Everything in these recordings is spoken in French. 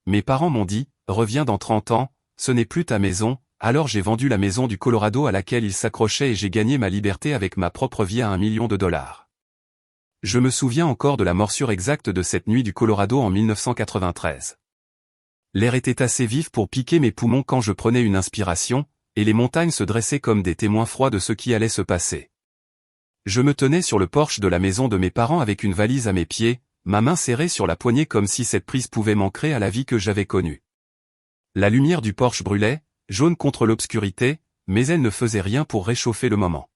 Mes parents m'ont dit, reviens dans 30 ans, ce n'est plus ta maison, alors j'ai vendu la maison du Colorado à laquelle ils s'accrochaient et j'ai gagné ma liberté avec ma propre vie à $1 million. Je me souviens encore de la morsure exacte de cette nuit du Colorado en 1993. L'air était assez vif pour piquer mes poumons quand je prenais une inspiration, et les montagnes se dressaient comme des témoins froids de ce qui allait se passer. Je me tenais sur le porche de la maison de mes parents avec une valise à mes pieds, ma main serrée sur la poignée comme si cette prise pouvait m'ancrer à la vie que j'avais connue. La lumière du porche brûlait, jaune contre l'obscurité, mais elle ne faisait rien pour réchauffer le moment.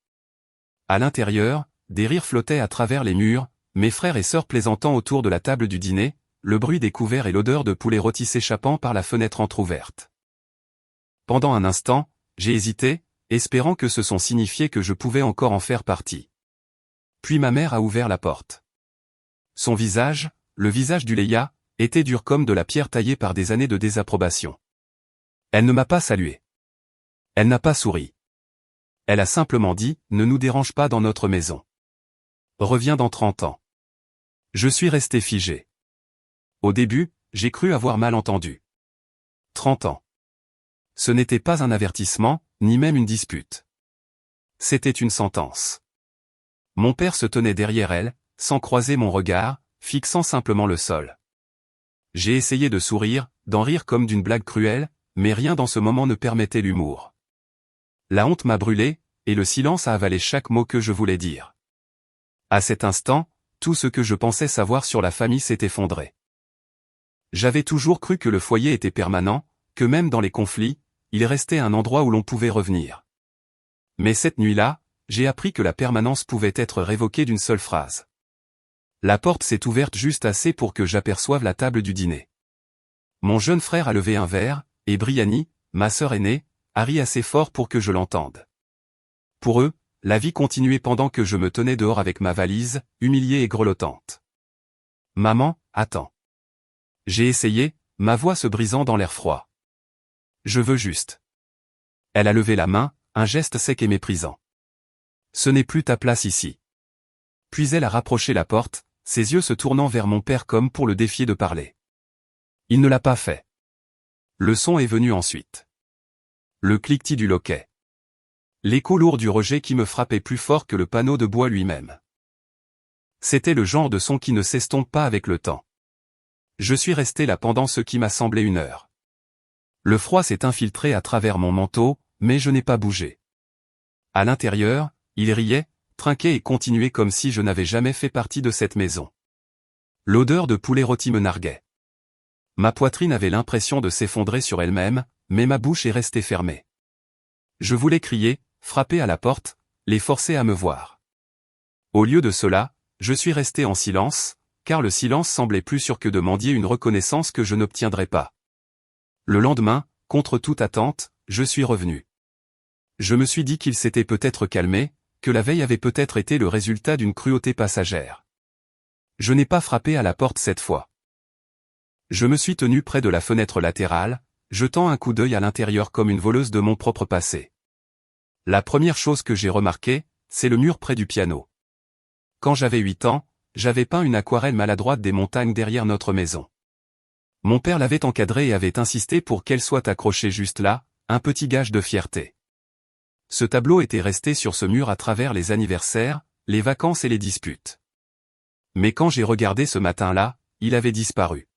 À l'intérieur, des rires flottaient à travers les murs, mes frères et sœurs plaisantant autour de la table du dîner, le bruit des couverts et l'odeur de poulet rôti s'échappant par la fenêtre entr'ouverte. Pendant un instant, j'ai hésité, espérant que ce son signifiait que je pouvais encore en faire partie. Puis ma mère a ouvert la porte. Son visage, le visage du Leia, était dur comme de la pierre taillée par des années de désapprobation. Elle ne m'a pas salué. Elle n'a pas souri. Elle a simplement dit, ne nous dérange pas dans notre maison. Reviens dans 30 ans. Je suis resté figé. Au début, j'ai cru avoir mal entendu. 30 ans. Ce n'était pas un avertissement, ni même une dispute. C'était une sentence. Mon père se tenait derrière elle, sans croiser mon regard, fixant simplement le sol. J'ai essayé de sourire, d'en rire comme d'une blague cruelle, mais rien dans ce moment ne permettait l'humour. La honte m'a brûlé, et le silence a avalé chaque mot que je voulais dire. À cet instant, tout ce que je pensais savoir sur la famille s'est effondré. J'avais toujours cru que le foyer était permanent, que même dans les conflits, il restait un endroit où l'on pouvait revenir. Mais cette nuit-là, j'ai appris que la permanence pouvait être révoquée d'une seule phrase. La porte s'est ouverte juste assez pour que j'aperçoive la table du dîner. Mon jeune frère a levé un verre, et Brianny, ma sœur aînée, a ri assez fort pour que je l'entende. Pour eux, la vie continuait pendant que je me tenais dehors avec ma valise, humiliée et grelottante. Maman, attends. J'ai essayé, ma voix se brisant dans l'air froid. Je veux juste. Elle a levé la main, un geste sec et méprisant. Ce n'est plus ta place ici. Puis elle a rapproché la porte, ses yeux se tournant vers mon père comme pour le défier de parler. Il ne l'a pas fait. Le son est venu ensuite. Le cliquetis du loquet. L'écho lourd du rejet qui me frappait plus fort que le panneau de bois lui-même. C'était le genre de son qui ne s'estompe pas avec le temps. Je suis resté là pendant ce qui m'a semblé 1 heure. Le froid s'est infiltré à travers mon manteau, mais je n'ai pas bougé. À l'intérieur, il riait, trinquait et continuait comme si je n'avais jamais fait partie de cette maison. L'odeur de poulet rôti me narguait. Ma poitrine avait l'impression de s'effondrer sur elle-même, mais ma bouche est restée fermée. Je voulais crier, frapper à la porte, les forcer à me voir. Au lieu de cela, je suis resté en silence, car le silence semblait plus sûr que de mendier une reconnaissance que je n'obtiendrais pas. Le lendemain, contre toute attente, je suis revenu. Je me suis dit qu'il s'était peut-être calmé, que la veille avait peut-être été le résultat d'une cruauté passagère. Je n'ai pas frappé à la porte cette fois. Je me suis tenu près de la fenêtre latérale, jetant un coup d'œil à l'intérieur comme une voleuse de mon propre passé. La première chose que j'ai remarquée, c'est le mur près du piano. Quand j'avais 8 ans, j'avais peint une aquarelle maladroite des montagnes derrière notre maison. Mon père l'avait encadrée et avait insisté pour qu'elle soit accrochée juste là, un petit gage de fierté. Ce tableau était resté sur ce mur à travers les anniversaires, les vacances et les disputes. Mais quand j'ai regardé ce matin-là, il avait disparu.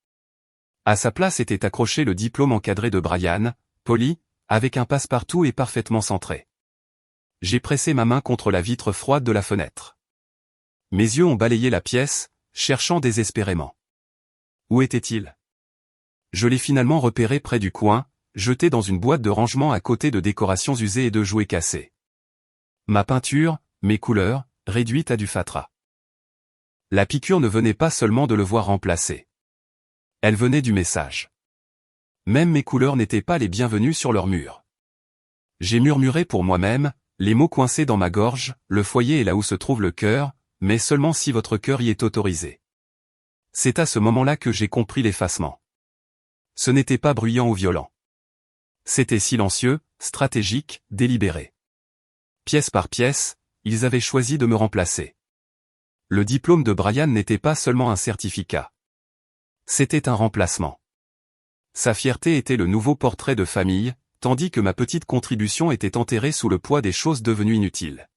À sa place était accroché le diplôme encadré de Brian, poli, avec un passe-partout et parfaitement centré. J'ai pressé ma main contre la vitre froide de la fenêtre. Mes yeux ont balayé la pièce, cherchant désespérément. Où était-il? Je l'ai finalement repéré près du coin, jeté dans une boîte de rangement à côté de décorations usées et de jouets cassés. Ma peinture, mes couleurs, réduites à du fatras. La piqûre ne venait pas seulement de le voir remplacé. Elle venait du message. Même mes couleurs n'étaient pas les bienvenues sur leur mur. J'ai murmuré pour moi-même, les mots coincés dans ma gorge, le foyer est là où se trouve le cœur, mais seulement si votre cœur y est autorisé. C'est à ce moment-là que j'ai compris l'effacement. Ce n'était pas bruyant ou violent. C'était silencieux, stratégique, délibéré. Pièce par pièce, ils avaient choisi de me remplacer. Le diplôme de Brian n'était pas seulement un certificat. C'était un remplacement. Sa fierté était le nouveau portrait de famille, tandis que ma petite contribution était enterrée sous le poids des choses devenues inutiles.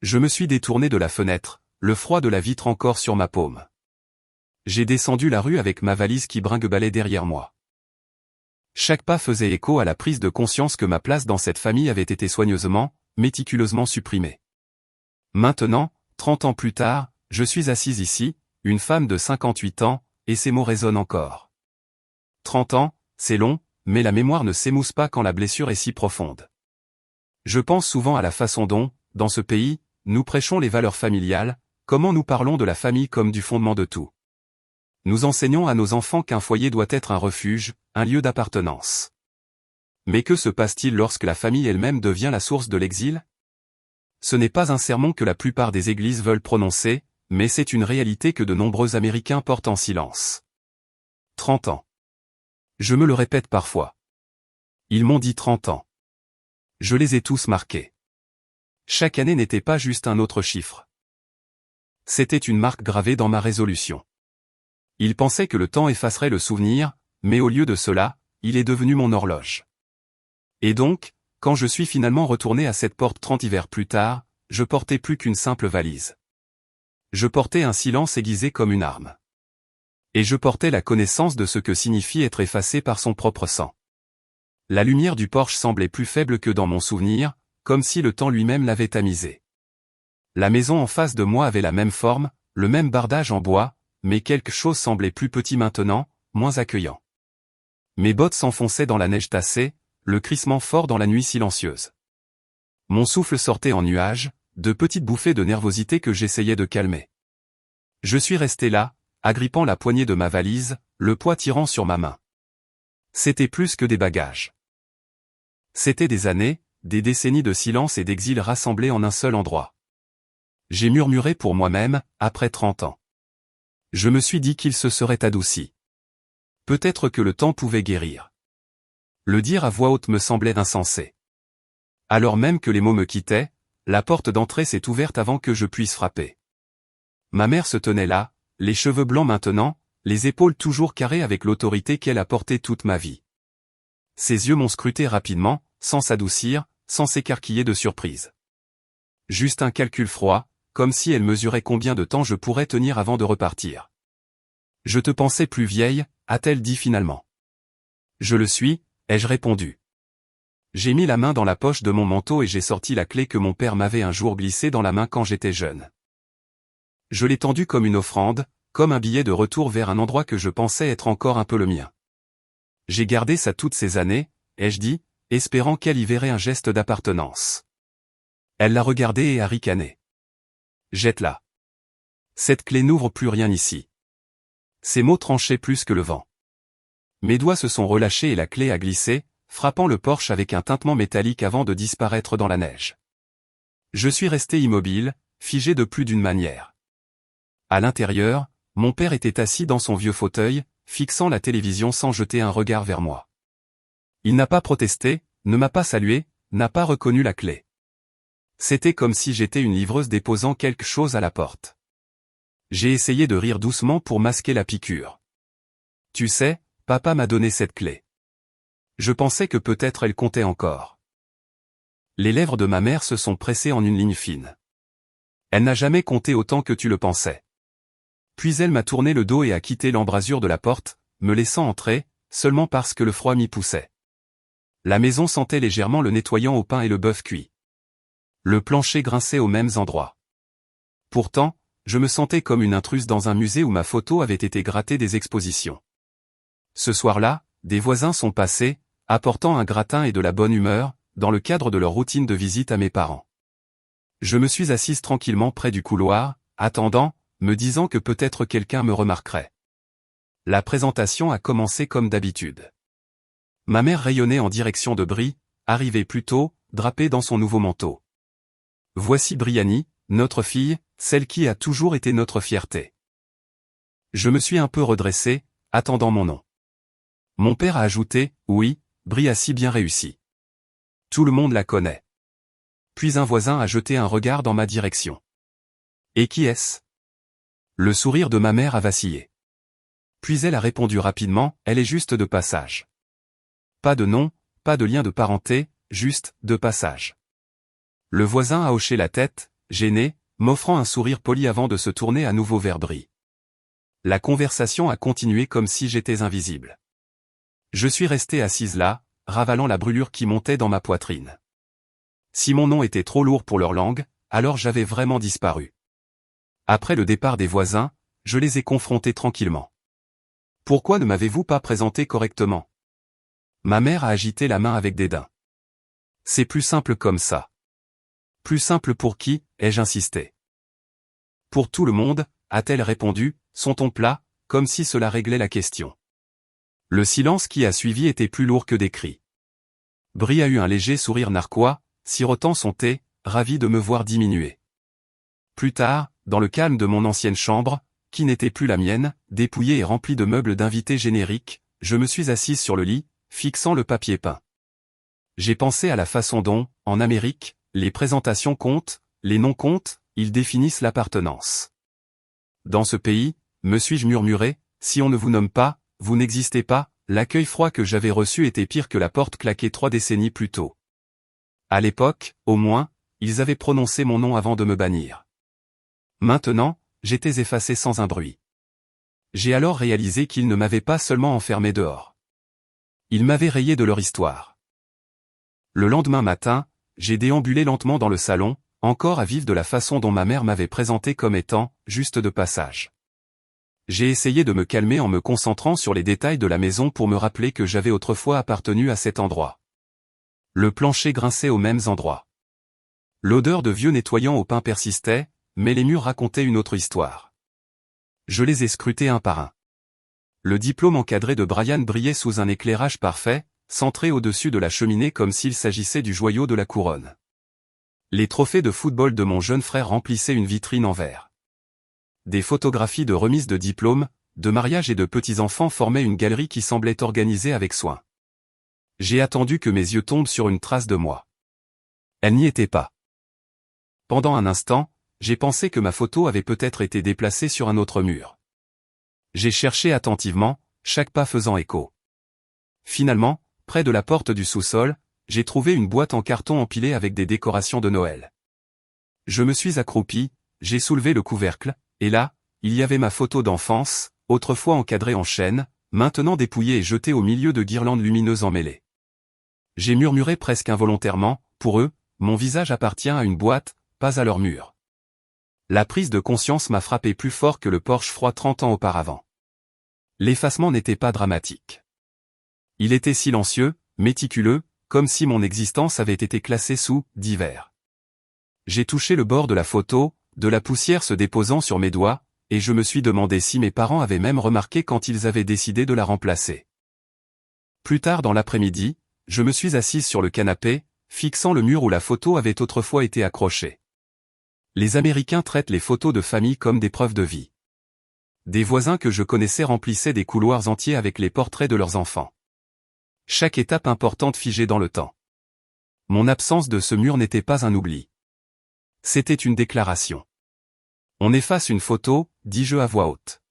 Je me suis détourné de la fenêtre, le froid de la vitre encore sur ma paume. J'ai descendu la rue avec ma valise qui brinque-ballait derrière moi. Chaque pas faisait écho à la prise de conscience que ma place dans cette famille avait été soigneusement, méticuleusement supprimée. Maintenant, 30 ans plus tard, je suis assise ici, une femme de 58 ans, et ces mots résonnent encore. 30 ans, c'est long, mais la mémoire ne s'émousse pas quand la blessure est si profonde. Je pense souvent à la façon dont, dans ce pays, nous prêchons les valeurs familiales, comment nous parlons de la famille comme du fondement de tout. Nous enseignons à nos enfants qu'un foyer doit être un refuge, un lieu d'appartenance. Mais que se passe-t-il lorsque la famille elle-même devient la source de l'exil? Ce n'est pas un sermon que la plupart des églises veulent prononcer, mais c'est une réalité que de nombreux Américains portent en silence. 30 ans. Je me le répète parfois. Ils m'ont dit 30 ans. Je les ai tous marqués. Chaque année n'était pas juste un autre chiffre. C'était une marque gravée dans ma résolution. Ils pensaient que le temps effacerait le souvenir, mais au lieu de cela, il est devenu mon horloge. Et donc, quand je suis finalement retourné à cette porte 30 hivers plus tard, je portais plus qu'une simple valise. Je portais un silence aiguisé comme une arme. Et je portais la connaissance de ce que signifie être effacé par son propre sang. La lumière du porche semblait plus faible que dans mon souvenir, comme si le temps lui-même l'avait tamisé. La maison en face de moi avait la même forme, le même bardage en bois, mais quelque chose semblait plus petit maintenant, moins accueillant. Mes bottes s'enfonçaient dans la neige tassée, le crissement fort dans la nuit silencieuse. Mon souffle sortait en nuages, de petites bouffées de nervosité que j'essayais de calmer. Je suis resté là, agrippant la poignée de ma valise, le poids tirant sur ma main. C'était plus que des bagages. C'était des années, des décennies de silence et d'exil rassemblés en un seul endroit. J'ai murmuré pour moi-même, après 30 ans. Je me suis dit qu'il se serait adouci. Peut-être que le temps pouvait guérir. Le dire à voix haute me semblait insensé. Alors même que les mots me quittaient, la porte d'entrée s'est ouverte avant que je puisse frapper. Ma mère se tenait là, les cheveux blancs maintenant, les épaules toujours carrées avec l'autorité qu'elle a portée toute ma vie. Ses yeux m'ont scruté rapidement, sans s'adoucir, sans s'écarquiller de surprise. Juste un calcul froid, comme si elle mesurait combien de temps je pourrais tenir avant de repartir. « Je te pensais plus vieille », a-t-elle dit finalement. « Je le suis », ai-je répondu. J'ai mis la main dans la poche de mon manteau et j'ai sorti la clé que mon père m'avait un jour glissée dans la main quand j'étais jeune. Je l'ai tendue comme une offrande, comme un billet de retour vers un endroit que je pensais être encore un peu le mien. J'ai gardé ça toutes ces années, ai-je dit, espérant qu'elle y verrait un geste d'appartenance. Elle l'a regardé et a ricané. Jette-la. Cette clé n'ouvre plus rien ici. Ces mots tranchaient plus que le vent. Mes doigts se sont relâchés et la clé a glissé, frappant le porche avec un tintement métallique avant de disparaître dans la neige. Je suis resté immobile, figé de plus d'une manière. À l'intérieur, mon père était assis dans son vieux fauteuil, fixant la télévision sans jeter un regard vers moi. Il n'a pas protesté, ne m'a pas salué, n'a pas reconnu la clé. C'était comme si j'étais une livreuse déposant quelque chose à la porte. J'ai essayé de rire doucement pour masquer la piqûre. Tu sais, papa m'a donné cette clé. Je pensais que peut-être elle comptait encore. Les lèvres de ma mère se sont pressées en une ligne fine. Elle n'a jamais compté autant que tu le pensais. Puis elle m'a tourné le dos et a quitté l'embrasure de la porte, me laissant entrer, seulement parce que le froid m'y poussait. La maison sentait légèrement le nettoyant au pain et le bœuf cuit. Le plancher grinçait aux mêmes endroits. Pourtant, je me sentais comme une intruse dans un musée où ma photo avait été grattée des expositions. Ce soir-là, des voisins sont passés, apportant un gratin et de la bonne humeur, dans le cadre de leur routine de visite à mes parents. Je me suis assise tranquillement près du couloir, attendant, me disant que peut-être quelqu'un me remarquerait. La présentation a commencé comme d'habitude. Ma mère rayonnait en direction de Brie, arrivée plus tôt, drapée dans son nouveau manteau. Voici Brianny, notre fille, celle qui a toujours été notre fierté. Je me suis un peu redressé, attendant mon nom. Mon père a ajouté, oui, Brie a si bien réussi. Tout le monde la connaît. Puis un voisin a jeté un regard dans ma direction. Et qui est-ce? Le sourire de ma mère a vacillé. Puis elle a répondu rapidement, elle est juste de passage. Pas de nom, pas de lien de parenté, juste, de passage. Le voisin a hoché la tête, gêné, m'offrant un sourire poli avant de se tourner à nouveau vers Brie. La conversation a continué comme si j'étais invisible. Je suis resté assise là, ravalant la brûlure qui montait dans ma poitrine. Si mon nom était trop lourd pour leur langue, alors j'avais vraiment disparu. Après le départ des voisins, je les ai confrontés tranquillement. Pourquoi ne m'avez-vous pas présenté correctement? Ma mère a agité la main avec dédain. C'est plus simple comme ça. Plus simple pour qui, ai-je insisté. Pour tout le monde, a-t-elle répondu, son ton plat, comme si cela réglait la question. Le silence qui a suivi était plus lourd que des cris. Brie a eu un léger sourire narquois, sirotant son thé, ravi de me voir diminuer. Plus tard, dans le calme de mon ancienne chambre, qui n'était plus la mienne, dépouillée et remplie de meubles d'invités génériques, je me suis assise sur le lit, fixant le papier peint. J'ai pensé à la façon dont, en Amérique, les présentations comptent, les noms comptent, ils définissent l'appartenance. Dans ce pays, me suis-je murmuré, si on ne vous nomme pas, vous n'existez pas, l'accueil froid que j'avais reçu était pire que la porte claquée 3 décennies plus tôt. À l'époque, au moins, ils avaient prononcé mon nom avant de me bannir. Maintenant, j'étais effacé sans un bruit. J'ai alors réalisé qu'ils ne m'avaient pas seulement enfermé dehors. Ils m'avaient rayé de leur histoire. Le lendemain matin, j'ai déambulé lentement dans le salon, encore à vivre de la façon dont ma mère m'avait présenté comme étant « juste de passage ». J'ai essayé de me calmer en me concentrant sur les détails de la maison pour me rappeler que j'avais autrefois appartenu à cet endroit. Le plancher grinçait aux mêmes endroits. L'odeur de vieux nettoyant au pain persistait, mais les murs racontaient une autre histoire. Je les ai scrutés un par un. Le diplôme encadré de Brian brillait sous un éclairage parfait, centré au-dessus de la cheminée comme s'il s'agissait du joyau de la couronne. Les trophées de football de mon jeune frère remplissaient une vitrine en verre. Des photographies de remise de diplômes, de mariage et de petits-enfants formaient une galerie qui semblait organisée avec soin. J'ai attendu que mes yeux tombent sur une trace de moi. Elle n'y était pas. Pendant un instant, j'ai pensé que ma photo avait peut-être été déplacée sur un autre mur. J'ai cherché attentivement, chaque pas faisant écho. Finalement, près de la porte du sous-sol, j'ai trouvé une boîte en carton empilée avec des décorations de Noël. Je me suis accroupi, j'ai soulevé le couvercle, et là, il y avait ma photo d'enfance, autrefois encadrée en chêne, maintenant dépouillée et jetée au milieu de guirlandes lumineuses emmêlées. J'ai murmuré presque involontairement, pour eux, mon visage appartient à une boîte, pas à leur mur. La prise de conscience m'a frappé plus fort que le Porsche froid 30 ans auparavant. L'effacement n'était pas dramatique. Il était silencieux, méticuleux, comme si mon existence avait été classée sous « divers ». J'ai touché le bord de la photo, de la poussière se déposant sur mes doigts, et je me suis demandé si mes parents avaient même remarqué quand ils avaient décidé de la remplacer. Plus tard dans l'après-midi, je me suis assise sur le canapé, fixant le mur où la photo avait autrefois été accrochée. Les Américains traitent les photos de famille comme des preuves de vie. Des voisins que je connaissais remplissaient des couloirs entiers avec les portraits de leurs enfants. Chaque étape importante figée dans le temps. Mon absence de ce mur n'était pas un oubli. C'était une déclaration. On efface une photo, dis-je à voix haute.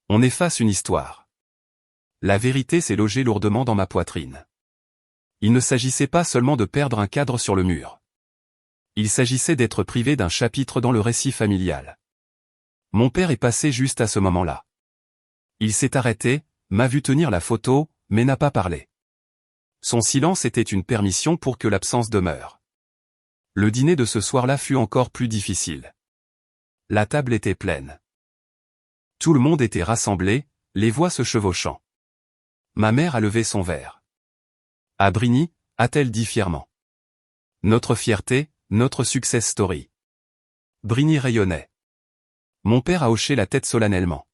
On efface une histoire. La vérité s'est logée lourdement dans ma poitrine. Il ne s'agissait pas seulement de perdre un cadre sur le mur. Il s'agissait d'être privé d'un chapitre dans le récit familial. Mon père est passé juste à ce moment-là. Il s'est arrêté, m'a vu tenir la photo, mais n'a pas parlé. Son silence était une permission pour que l'absence demeure. Le dîner de ce soir-là fut encore plus difficile. La table était pleine. Tout le monde était rassemblé, les voix se chevauchant. Ma mère a levé son verre. À Brigny, a-t-elle dit fièrement. Notre fierté, notre success story. Brigny rayonnait. Mon père a hoché la tête solennellement.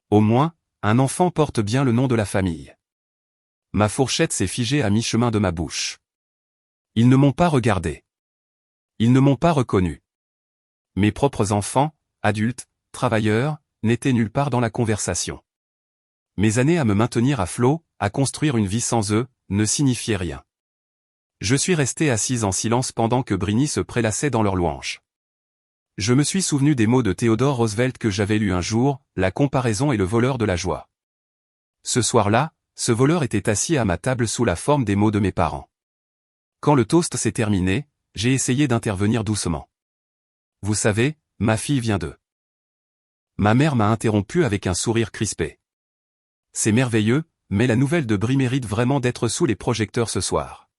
Au moins, un enfant porte bien le nom de la famille. Ma fourchette s'est figée à mi-chemin de ma bouche. Ils ne m'ont pas regardé. Ils ne m'ont pas reconnu. Mes propres enfants, adultes, travailleurs, n'étaient nulle part dans la conversation. Mes années à me maintenir à flot, à construire une vie sans eux, ne signifiaient rien. Je suis resté assise en silence pendant que Brigny se prélassait dans leur louange. Je me suis souvenu des mots de Theodore Roosevelt que j'avais lus un jour, la comparaison est le voleur de la joie. Ce soir-là, ce voleur était assis à ma table sous la forme des mots de mes parents. Quand le toast s'est terminé, j'ai essayé d'intervenir doucement. Vous savez, ma fille vient de... Ma mère m'a interrompu avec un sourire crispé. C'est merveilleux, mais la nouvelle de Brie mérite vraiment d'être sous les projecteurs ce soir.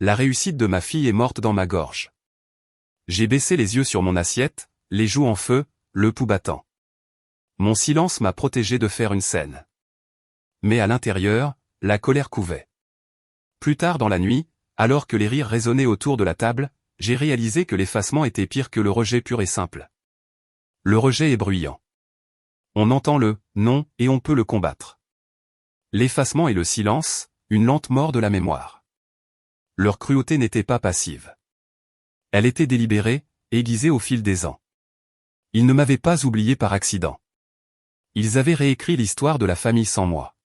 La réussite de ma fille est morte dans ma gorge. J'ai baissé les yeux sur mon assiette, les joues en feu, le pouls battant. Mon silence m'a protégé de faire une scène. Mais à l'intérieur, la colère couvait. Plus tard dans la nuit, alors que les rires résonnaient autour de la table, j'ai réalisé que l'effacement était pire que le rejet pur et simple. Le rejet est bruyant. On entend le « non » et on peut le combattre. L'effacement et le silence, une lente mort de la mémoire. Leur cruauté n'était pas passive. Elle était délibérée, aiguisée au fil des ans. Ils ne m'avaient pas oublié par accident. Ils avaient réécrit l'histoire de la famille sans moi.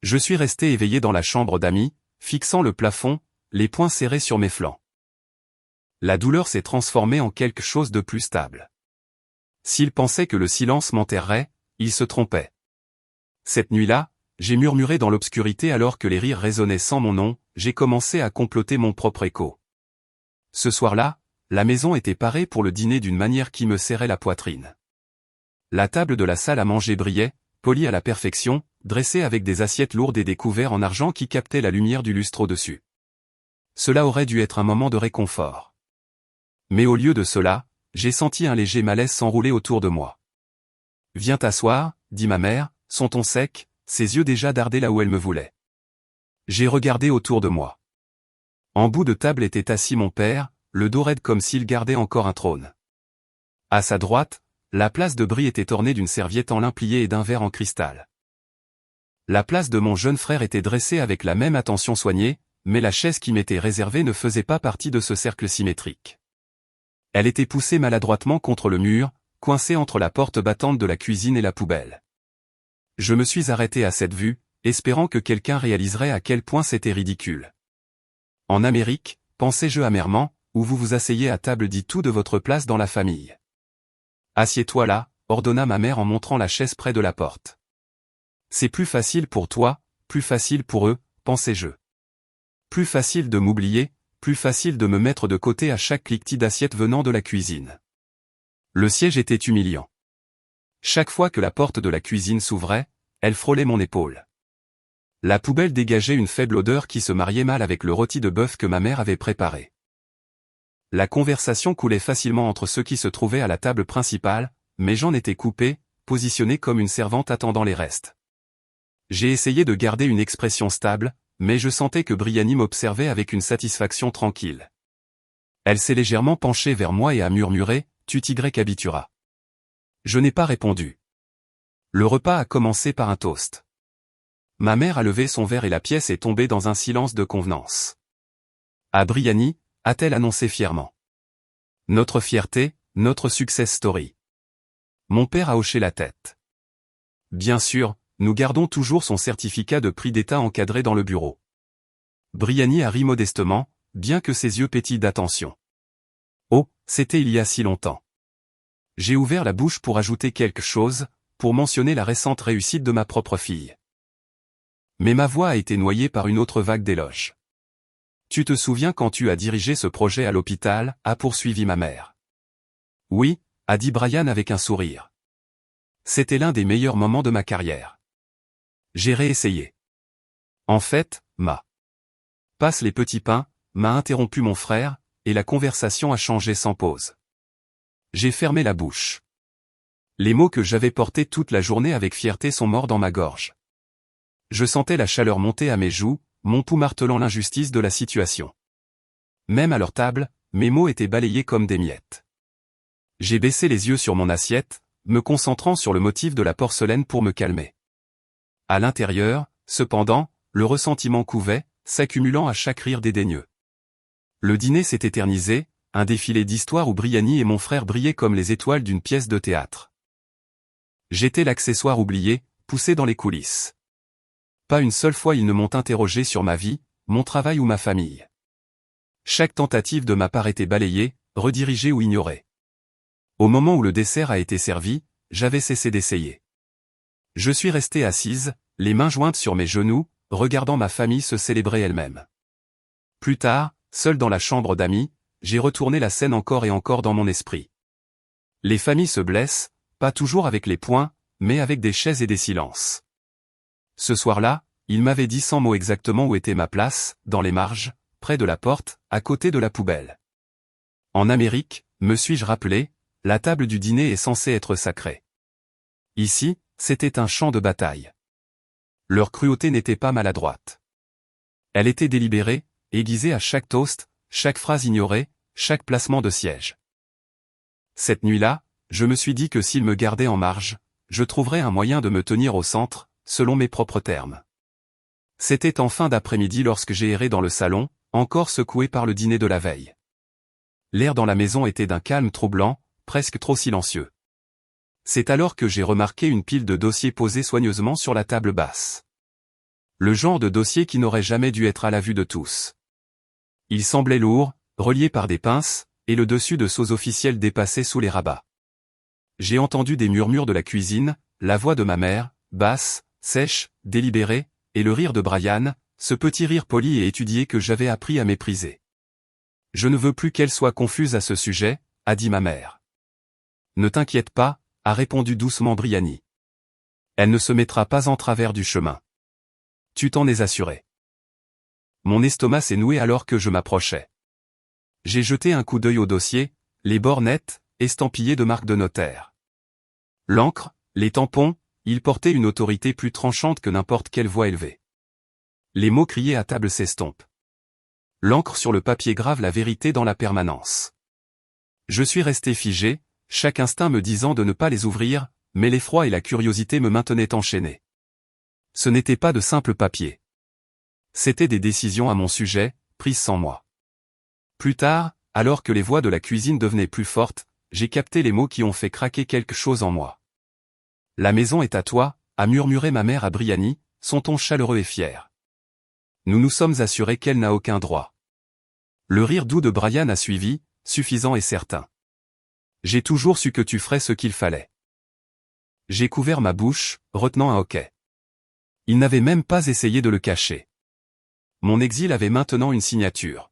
Je suis resté éveillé dans la chambre d'amis, fixant le plafond, les poings serrés sur mes flancs. La douleur s'est transformée en quelque chose de plus stable. S'ils pensaient que le silence m'enterrerait, ils se trompaient. Cette nuit-là, j'ai murmuré dans l'obscurité alors que les rires résonnaient sans mon nom, j'ai commencé à comploter mon propre écho. Ce soir-là, la maison était parée pour le dîner d'une manière qui me serrait la poitrine. La table de la salle à manger brillait, polie à la perfection, dressée avec des assiettes lourdes et des couverts en argent qui captaient la lumière du lustre au-dessus. Cela aurait dû être un moment de réconfort. Mais au lieu de cela, j'ai senti un léger malaise s'enrouler autour de moi. « Viens t'asseoir » dit ma mère, son ton sec, ses yeux déjà dardés là où elle me voulait. J'ai regardé autour de moi. En bout de table était assis mon père, le dos raide comme s'il gardait encore un trône. À sa droite, la place de Brie était ornée d'une serviette en lin plié et d'un verre en cristal. La place de mon jeune frère était dressée avec la même attention soignée, mais la chaise qui m'était réservée ne faisait pas partie de ce cercle symétrique. Elle était poussée maladroitement contre le mur, coincée entre la porte battante de la cuisine et la poubelle. Je me suis arrêté à cette vue, espérant que quelqu'un réaliserait à quel point c'était ridicule. En Amérique, pensais-je amèrement, où vous vous asseyez à table dit tout de votre place dans la famille. Assieds-toi là, ordonna ma mère en montrant la chaise près de la porte. C'est plus facile pour toi, plus facile pour eux, pensais-je. Plus facile de m'oublier, plus facile de me mettre de côté à chaque cliquetis d'assiette venant de la cuisine. Le siège était humiliant. Chaque fois que la porte de la cuisine s'ouvrait, elle frôlait mon épaule. La poubelle dégageait une faible odeur qui se mariait mal avec le rôti de bœuf que ma mère avait préparé. La conversation coulait facilement entre ceux qui se trouvaient à la table principale, mais j'en étais coupé, positionné comme une servante attendant les restes. J'ai essayé de garder une expression stable, mais je sentais que Briani m'observait avec une satisfaction tranquille. Elle s'est légèrement penchée vers moi et a murmuré, « Tu t'y-habitura ». Je n'ai pas répondu. Le repas a commencé par un toast. Ma mère a levé son verre et la pièce est tombée dans un silence de convenance. À Briani, a-t-elle annoncé fièrement. Notre fierté, notre success story. Mon père a hoché la tête. Bien sûr, nous gardons toujours son certificat de prix d'État encadré dans le bureau. Briani a ri modestement, bien que ses yeux pétillent d'attention. Oh, c'était il y a si longtemps. J'ai ouvert la bouche pour ajouter quelque chose, pour mentionner la récente réussite de ma propre fille. Mais ma voix a été noyée par une autre vague d'éloges. Tu te souviens quand tu as dirigé ce projet à l'hôpital, a poursuivi ma mère. Oui, a dit Brian avec un sourire. C'était l'un des meilleurs moments de ma carrière. J'ai réessayé. En fait, passe les petits pains, m'a interrompu mon frère, et la conversation a changé sans pause. J'ai fermé la bouche. Les mots que j'avais portés toute la journée avec fierté sont morts dans ma gorge. Je sentais la chaleur monter à mes joues, mon pouls martelant l'injustice de la situation. Même à leur table, mes mots étaient balayés comme des miettes. J'ai baissé les yeux sur mon assiette, me concentrant sur le motif de la porcelaine pour me calmer. À l'intérieur, cependant, le ressentiment couvait, s'accumulant à chaque rire dédaigneux. Le dîner s'est éternisé, un défilé d'histoires où Briani et mon frère brillaient comme les étoiles d'une pièce de théâtre. J'étais l'accessoire oublié, poussé dans les coulisses. Pas une seule fois ils ne m'ont interrogé sur ma vie, mon travail ou ma famille. Chaque tentative de ma part était balayée, redirigée ou ignorée. Au moment où le dessert a été servi, j'avais cessé d'essayer. Je suis restée assise, les mains jointes sur mes genoux, regardant ma famille se célébrer elle-même. Plus tard, seul dans la chambre d'amis, j'ai retourné la scène encore et encore dans mon esprit. Les familles se blessent, pas toujours avec les poings, mais avec des chaises et des silences. Ce soir-là, il m'avait dit sans mots exactement où était ma place, dans les marges, près de la porte, à côté de la poubelle. En Amérique, me suis-je rappelé, la table du dîner est censée être sacrée. Ici, c'était un champ de bataille. Leur cruauté n'était pas maladroite. Elle était délibérée, aiguisée à chaque toast, chaque phrase ignorée, chaque placement de siège. Cette nuit-là, je me suis dit que s'ils me gardaient en marge, je trouverais un moyen de me tenir au centre, selon mes propres termes. C'était en fin d'après-midi lorsque j'ai erré dans le salon, encore secoué par le dîner de la veille. L'air dans la maison était d'un calme troublant, presque trop silencieux. C'est alors que j'ai remarqué une pile de dossiers posés soigneusement sur la table basse. Le genre de dossier qui n'aurait jamais dû être à la vue de tous. Il semblait lourd, relié par des pinces, et le dessus de sceaux officiels dépassé sous les rabats. J'ai entendu des murmures de la cuisine, la voix de ma mère, basse, sèche, délibérée, et le rire de Brian, ce petit rire poli et étudié que j'avais appris à mépriser. « Je ne veux plus qu'elle soit confuse à ce sujet », a dit ma mère. « Ne t'inquiète pas », a répondu doucement Briani. « Elle ne se mettra pas en travers du chemin. Tu t'en es assuré. » Mon estomac s'est noué alors que je m'approchais. J'ai jeté un coup d'œil au dossier, les bords nets, estampillés de marques de notaire. L'encre, les tampons, ils portaient une autorité plus tranchante que n'importe quelle voix élevée. Les mots criés à table s'estompent. L'encre sur le papier grave la vérité dans la permanence. Je suis resté figé, chaque instinct me disant de ne pas les ouvrir, mais l'effroi et la curiosité me maintenaient enchaîné. Ce n'était pas de simple papier. C'étaient des décisions à mon sujet, prises sans moi. Plus tard, alors que les voix de la cuisine devenaient plus fortes, j'ai capté les mots qui ont fait craquer quelque chose en moi. « La maison est à toi », a murmuré ma mère à Briani, son ton chaleureux et fier. Nous nous sommes assurés qu'elle n'a aucun droit. Le rire doux de Brian a suivi, suffisant et certain. J'ai toujours su que tu ferais ce qu'il fallait. J'ai couvert ma bouche, retenant un hoquet. Il n'avait même pas essayé de le cacher. Mon exil avait maintenant une signature.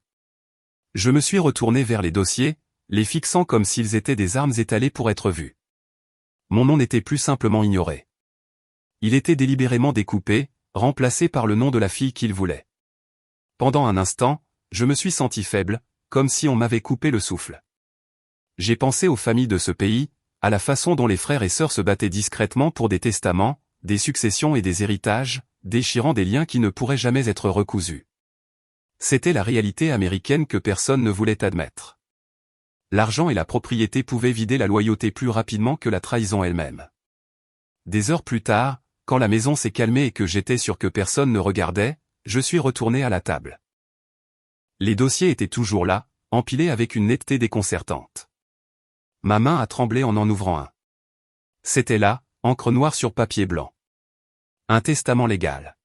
Je me suis retourné vers les dossiers, les fixant comme s'ils étaient des armes étalées pour être vus. Mon nom n'était plus simplement ignoré. Il était délibérément découpé, remplacé par le nom de la fille qu'il voulait. Pendant un instant, je me suis senti faible, comme si on m'avait coupé le souffle. J'ai pensé aux familles de ce pays, à la façon dont les frères et sœurs se battaient discrètement pour des testaments, des successions et des héritages, déchirant des liens qui ne pourraient jamais être recousus. C'était la réalité américaine que personne ne voulait admettre. L'argent et la propriété pouvaient vider la loyauté plus rapidement que la trahison elle-même. Des heures plus tard, quand la maison s'est calmée et que j'étais sûr que personne ne regardait, je suis retourné à la table. Les dossiers étaient toujours là, empilés avec une netteté déconcertante. Ma main a tremblé en ouvrant un. C'était là, encre noire sur papier blanc. Un testament légal.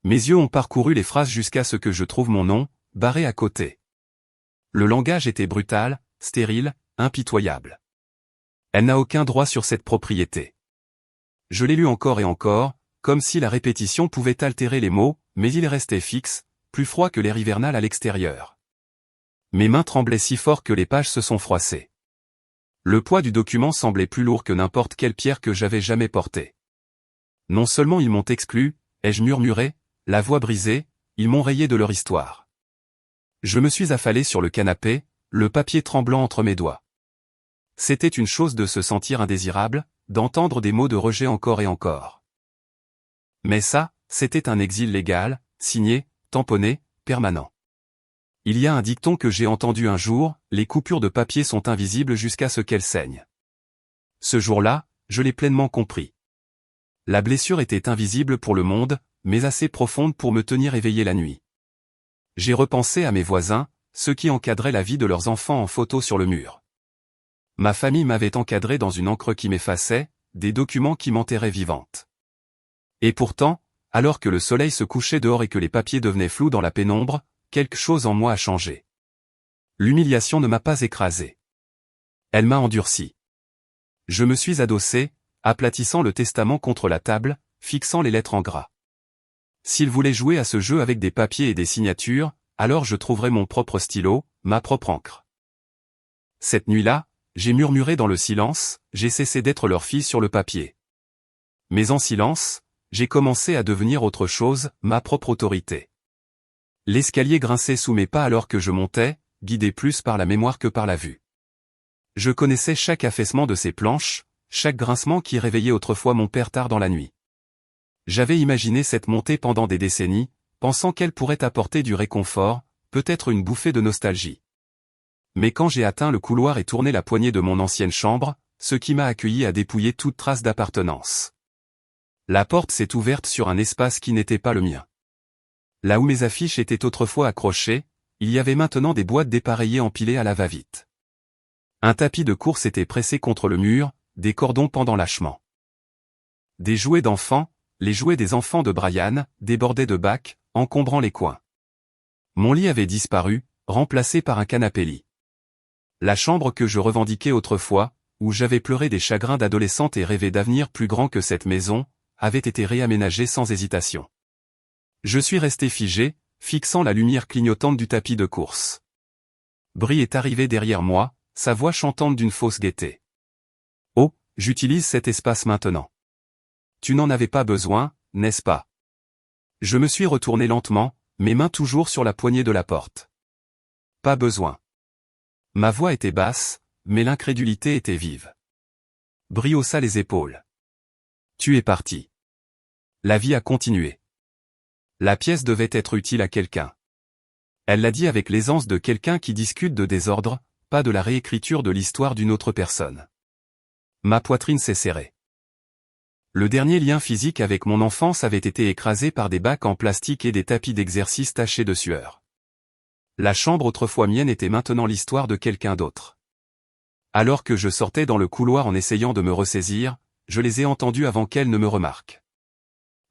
Mes yeux ont parcouru les phrases jusqu'à ce que je trouve mon nom, barré à côté. Le langage était brutal, stérile, impitoyable. Elle n'a aucun droit sur cette propriété. Je l'ai lu encore et encore, comme si la répétition pouvait altérer les mots, mais il restait fixe, plus froid que l'air hivernal à l'extérieur. Mes mains tremblaient si fort que les pages se sont froissées. Le poids du document semblait plus lourd que n'importe quelle pierre que j'avais jamais portée. Non seulement ils m'ont exclu, ai-je murmuré, la voix brisée, ils m'ont rayé de leur histoire. Je me suis affalé sur le canapé, le papier tremblant entre mes doigts. C'était une chose de se sentir indésirable, d'entendre des mots de rejet encore et encore. Mais ça, c'était un exil légal, signé, tamponné, permanent. Il y a un dicton que j'ai entendu un jour, les coupures de papier sont invisibles jusqu'à ce qu'elles saignent. Ce jour-là, je l'ai pleinement compris. La blessure était invisible pour le monde, mais assez profonde pour me tenir éveillé la nuit. J'ai repensé à mes voisins, ceux qui encadraient la vie de leurs enfants en photo sur le mur. Ma famille m'avait encadré dans une encre qui m'effaçait, des documents qui m'enterraient vivante. Et pourtant, alors que le soleil se couchait dehors et que les papiers devenaient flous dans la pénombre, quelque chose en moi a changé. L'humiliation ne m'a pas écrasé. Elle m'a endurci. Je me suis adossé, aplatissant le testament contre la table, fixant les lettres en gras. S'il voulait jouer à ce jeu avec des papiers et des signatures, alors je trouverais mon propre stylo, ma propre encre. Cette nuit-là, j'ai murmuré dans le silence, j'ai cessé d'être leur fille sur le papier. Mais en silence, j'ai commencé à devenir autre chose, ma propre autorité. L'escalier grinçait sous mes pas alors que je montais, guidé plus par la mémoire que par la vue. Je connaissais chaque affaissement de ces planches, chaque grincement qui réveillait autrefois mon père tard dans la nuit. J'avais imaginé cette montée pendant des décennies, pensant qu'elle pourrait apporter du réconfort, peut-être une bouffée de nostalgie. Mais quand j'ai atteint le couloir et tourné la poignée de mon ancienne chambre, ce qui m'a accueilli a dépouillé toute trace d'appartenance. La porte s'est ouverte sur un espace qui n'était pas le mien. Là où mes affiches étaient autrefois accrochées, il y avait maintenant des boîtes dépareillées empilées à la va-vite. Un tapis de course était pressé contre le mur, des cordons pendant lâchement. Des jouets d'enfants, les jouets des enfants de Brian, débordaient de bacs, encombrant les coins. Mon lit avait disparu, remplacé par un canapé-lit. La chambre que je revendiquais autrefois, où j'avais pleuré des chagrins d'adolescente et rêvé d'avenir plus grand que cette maison, avait été réaménagée sans hésitation. Je suis resté figé, fixant la lumière clignotante du tapis de course. Brie est arrivé derrière moi, sa voix chantante d'une fausse gaieté. « Oh, j'utilise cet espace maintenant. Tu n'en avais pas besoin, n'est-ce pas ?» Je me suis retourné lentement, mes mains toujours sur la poignée de la porte. « Pas besoin. » Ma voix était basse, mais l'incrédulité était vive. Brie haussa les épaules. « Tu es parti. » La vie a continué. La pièce devait être utile à quelqu'un. Elle l'a dit avec l'aisance de quelqu'un qui discute de désordre, pas de la réécriture de l'histoire d'une autre personne. Ma poitrine s'est serrée. Le dernier lien physique avec mon enfance avait été écrasé par des bacs en plastique et des tapis d'exercice tachés de sueur. La chambre autrefois mienne était maintenant l'histoire de quelqu'un d'autre. Alors que je sortais dans le couloir en essayant de me ressaisir, je les ai entendus avant qu'elle ne me remarque.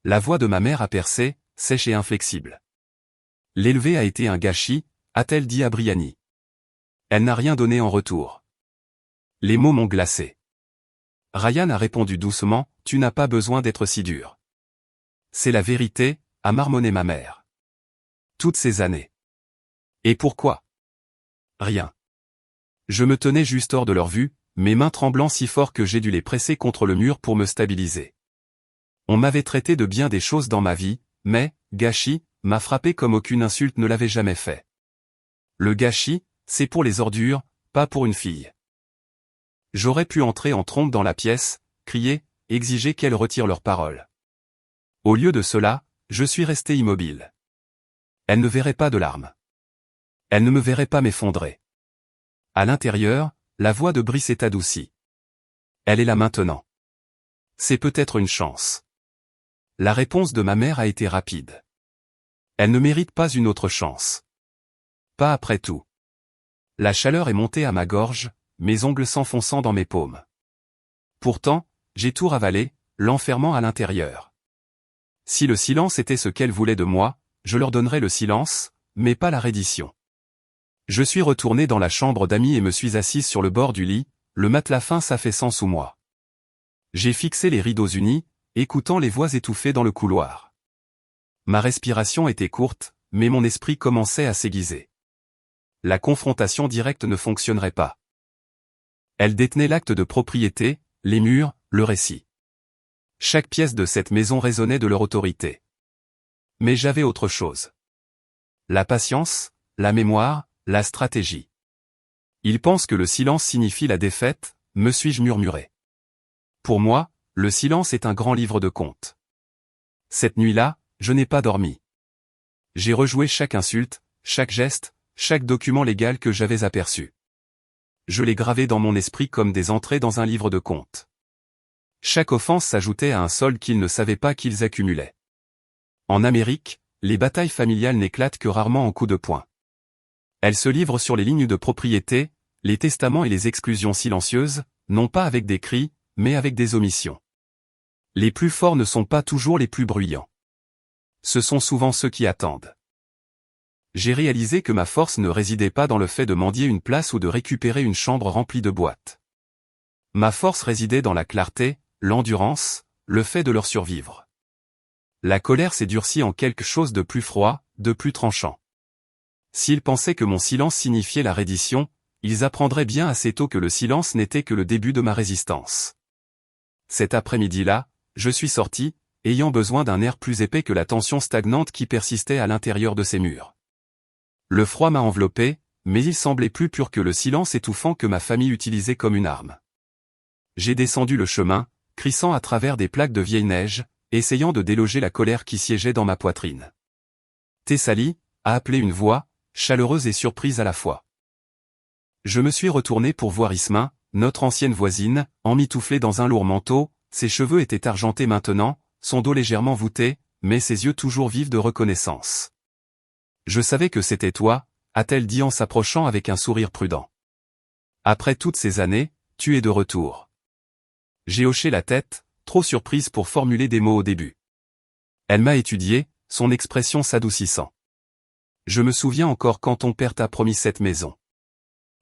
La voix de ma mère a percé, sèche et inflexible. L'élever a été un gâchis, a-t-elle dit à Briani. Elle n'a rien donné en retour. Les mots m'ont glacé. Ryan a répondu doucement, tu n'as pas besoin d'être si dur. C'est la vérité, a marmonné ma mère. Toutes ces années. Et pourquoi? Rien. Je me tenais juste hors de leur vue, mes mains tremblant si fort que j'ai dû les presser contre le mur pour me stabiliser. On m'avait traité de bien des choses dans ma vie, mais, gâchis, m'a frappé comme aucune insulte ne l'avait jamais fait. Le gâchis, c'est pour les ordures, pas pour une fille. J'aurais pu entrer en trompe dans la pièce, crier, exiger qu'elles retirent leurs paroles. Au lieu de cela, je suis resté immobile. Elle ne verrait pas de larmes. Elle ne me verrait pas m'effondrer. À l'intérieur, la voix de Brie s'est adoucie. Elle est là maintenant. C'est peut-être une chance. La réponse de ma mère a été rapide. Elle ne mérite pas une autre chance. Pas après tout. La chaleur est montée à ma gorge, mes ongles s'enfonçant dans mes paumes. Pourtant, j'ai tout ravalé, l'enfermant à l'intérieur. Si le silence était ce qu'elle voulait de moi, je leur donnerais le silence, mais pas la reddition. Je suis retourné dans la chambre d'amis et me suis assise sur le bord du lit, le matelas fin s'affaissant sous moi. J'ai fixé les rideaux unis, écoutant les voix étouffées dans le couloir. Ma respiration était courte, mais mon esprit commençait à s'aiguiser. La confrontation directe ne fonctionnerait pas. Elle détenait l'acte de propriété, les murs, le récit. Chaque pièce de cette maison résonnait de leur autorité. Mais j'avais autre chose. La patience, la mémoire, la stratégie. Ils pensent que le silence signifie la défaite, me suis-je murmuré. Pour moi, le silence est un grand livre de contes. Cette nuit-là, je n'ai pas dormi. J'ai rejoué chaque insulte, chaque geste, chaque document légal que j'avais aperçu. Je l'ai gravé dans mon esprit comme des entrées dans un livre de contes. Chaque offense s'ajoutait à un solde qu'ils ne savaient pas qu'ils accumulaient. En Amérique, les batailles familiales n'éclatent que rarement en coups de poing. Elles se livrent sur les lignes de propriété, les testaments et les exclusions silencieuses, non pas avec des cris, mais avec des omissions. Les plus forts ne sont pas toujours les plus bruyants. Ce sont souvent ceux qui attendent. J'ai réalisé que ma force ne résidait pas dans le fait de mendier une place ou de récupérer une chambre remplie de boîtes. Ma force résidait dans la clarté, l'endurance, le fait de leur survivre. La colère s'est durcie en quelque chose de plus froid, de plus tranchant. S'ils pensaient que mon silence signifiait la reddition, ils apprendraient bien assez tôt que le silence n'était que le début de ma résistance. Cet après-midi-là, je suis sorti, ayant besoin d'un air plus épais que la tension stagnante qui persistait à l'intérieur de ces murs. Le froid m'a enveloppé, mais il semblait plus pur que le silence étouffant que ma famille utilisait comme une arme. J'ai descendu le chemin, crissant à travers des plaques de vieille neige, essayant de déloger la colère qui siégeait dans ma poitrine. Thessalie, a appelé une voix, chaleureuse et surprise à la fois. Je me suis retourné pour voir Isma, notre ancienne voisine, emmitouflée dans un lourd manteau, ses cheveux étaient argentés maintenant, son dos légèrement voûté, mais ses yeux toujours vifs de reconnaissance. « Je savais que c'était toi », a-t-elle dit en s'approchant avec un sourire prudent. « Après toutes ces années, tu es de retour. » J'ai hoché la tête, trop surprise pour formuler des mots au début. Elle m'a étudié, son expression s'adoucissant. « Je me souviens encore quand ton père t'a promis cette maison.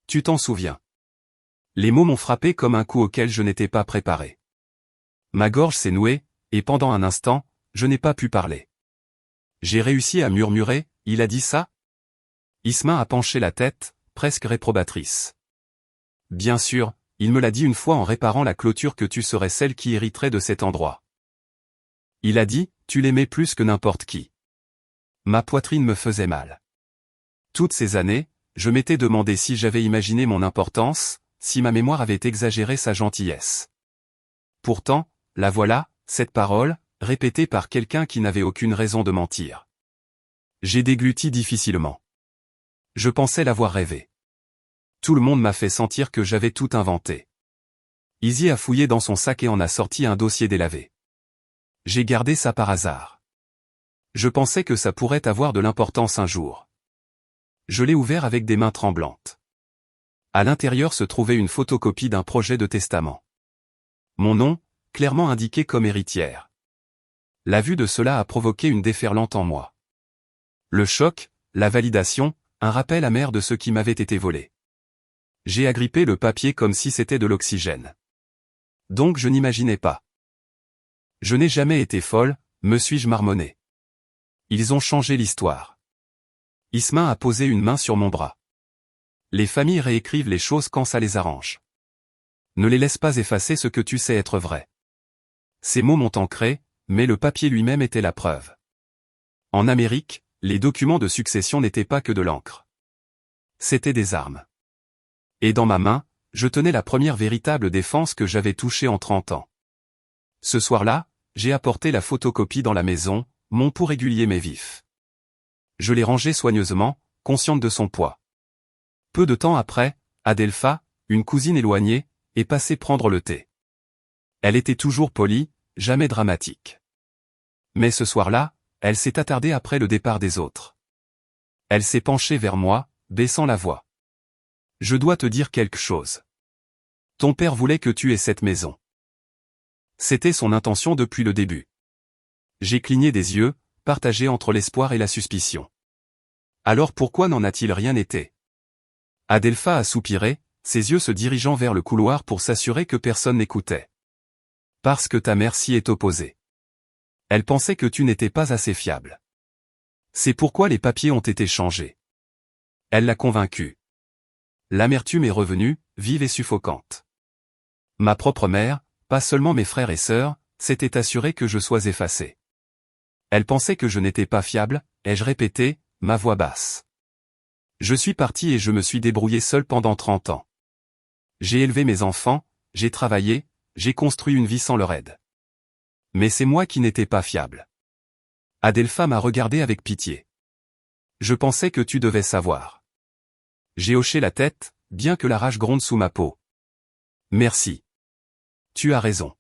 Tu t'en souviens. » Les mots m'ont frappé comme un coup auquel je n'étais pas préparé. Ma gorge s'est nouée, et pendant un instant, je n'ai pas pu parler. J'ai réussi à murmurer, « Il a dit ça ?» Isma a penché la tête, presque réprobatrice. « Bien sûr, il me l'a dit une fois en réparant la clôture que tu serais celle qui hériterait de cet endroit. Il a dit, tu l'aimais plus que n'importe qui. » Ma poitrine me faisait mal. Toutes ces années, je m'étais demandé si j'avais imaginé mon importance, si ma mémoire avait exagéré sa gentillesse. Pourtant, la voilà, cette parole, répétée par quelqu'un qui n'avait aucune raison de mentir. J'ai dégluti difficilement. Je pensais l'avoir rêvé. Tout le monde m'a fait sentir que j'avais tout inventé. Izzy a fouillé dans son sac et en a sorti un dossier délavé. J'ai gardé ça par hasard. Je pensais que ça pourrait avoir de l'importance un jour. Je l'ai ouvert avec des mains tremblantes. À l'intérieur se trouvait une photocopie d'un projet de testament. Mon nom, clairement indiqué comme héritière. La vue de cela a provoqué une déferlante en moi. Le choc, la validation, un rappel amer de ce qui m'avait été volé. J'ai agrippé le papier comme si c'était de l'oxygène. Donc je n'imaginais pas. Je n'ai jamais été folle, me suis-je marmonné. Ils ont changé l'histoire. Isma a posé une main sur mon bras. Les familles réécrivent les choses quand ça les arrange. Ne les laisse pas effacer ce que tu sais être vrai. Ces mots m'ont ancré, mais le papier lui-même était la preuve. En Amérique, les documents de succession n'étaient pas que de l'encre. C'étaient des armes. Et dans ma main, je tenais la première véritable défense que j'avais touchée en 30 ans. Ce soir-là, j'ai apporté la photocopie dans la maison, mon pouls régulier mais vif. Je l'ai rangée soigneusement, consciente de son poids. Peu de temps après, Adelpha, une cousine éloignée, est passée prendre le thé. Elle était toujours polie, jamais dramatique. Mais ce soir-là, elle s'est attardée après le départ des autres. Elle s'est penchée vers moi, baissant la voix. « Je dois te dire quelque chose. Ton père voulait que tu aies cette maison. C'était son intention depuis le début. » J'ai cligné des yeux, partagé entre l'espoir et la suspicion. Alors pourquoi n'en a-t-il rien été? Adelpha a soupiré, ses yeux se dirigeant vers le couloir pour s'assurer que personne n'écoutait. Parce que ta mère s'y est opposée. Elle pensait que tu n'étais pas assez fiable. C'est pourquoi les papiers ont été changés. Elle l'a convaincu. L'amertume est revenue, vive et suffocante. Ma propre mère, pas seulement mes frères et sœurs, s'était assurée que je sois effacé. Elle pensait que je n'étais pas fiable, ai-je répété, ma voix basse. Je suis parti et je me suis débrouillé seul pendant 30 ans. J'ai élevé mes enfants, j'ai travaillé, j'ai construit une vie sans leur aide. Mais c'est moi qui n'étais pas fiable. Adelpha m'a regardé avec pitié. Je pensais que tu devais savoir. J'ai hoché la tête, bien que la rage gronde sous ma peau. Merci. Tu as raison.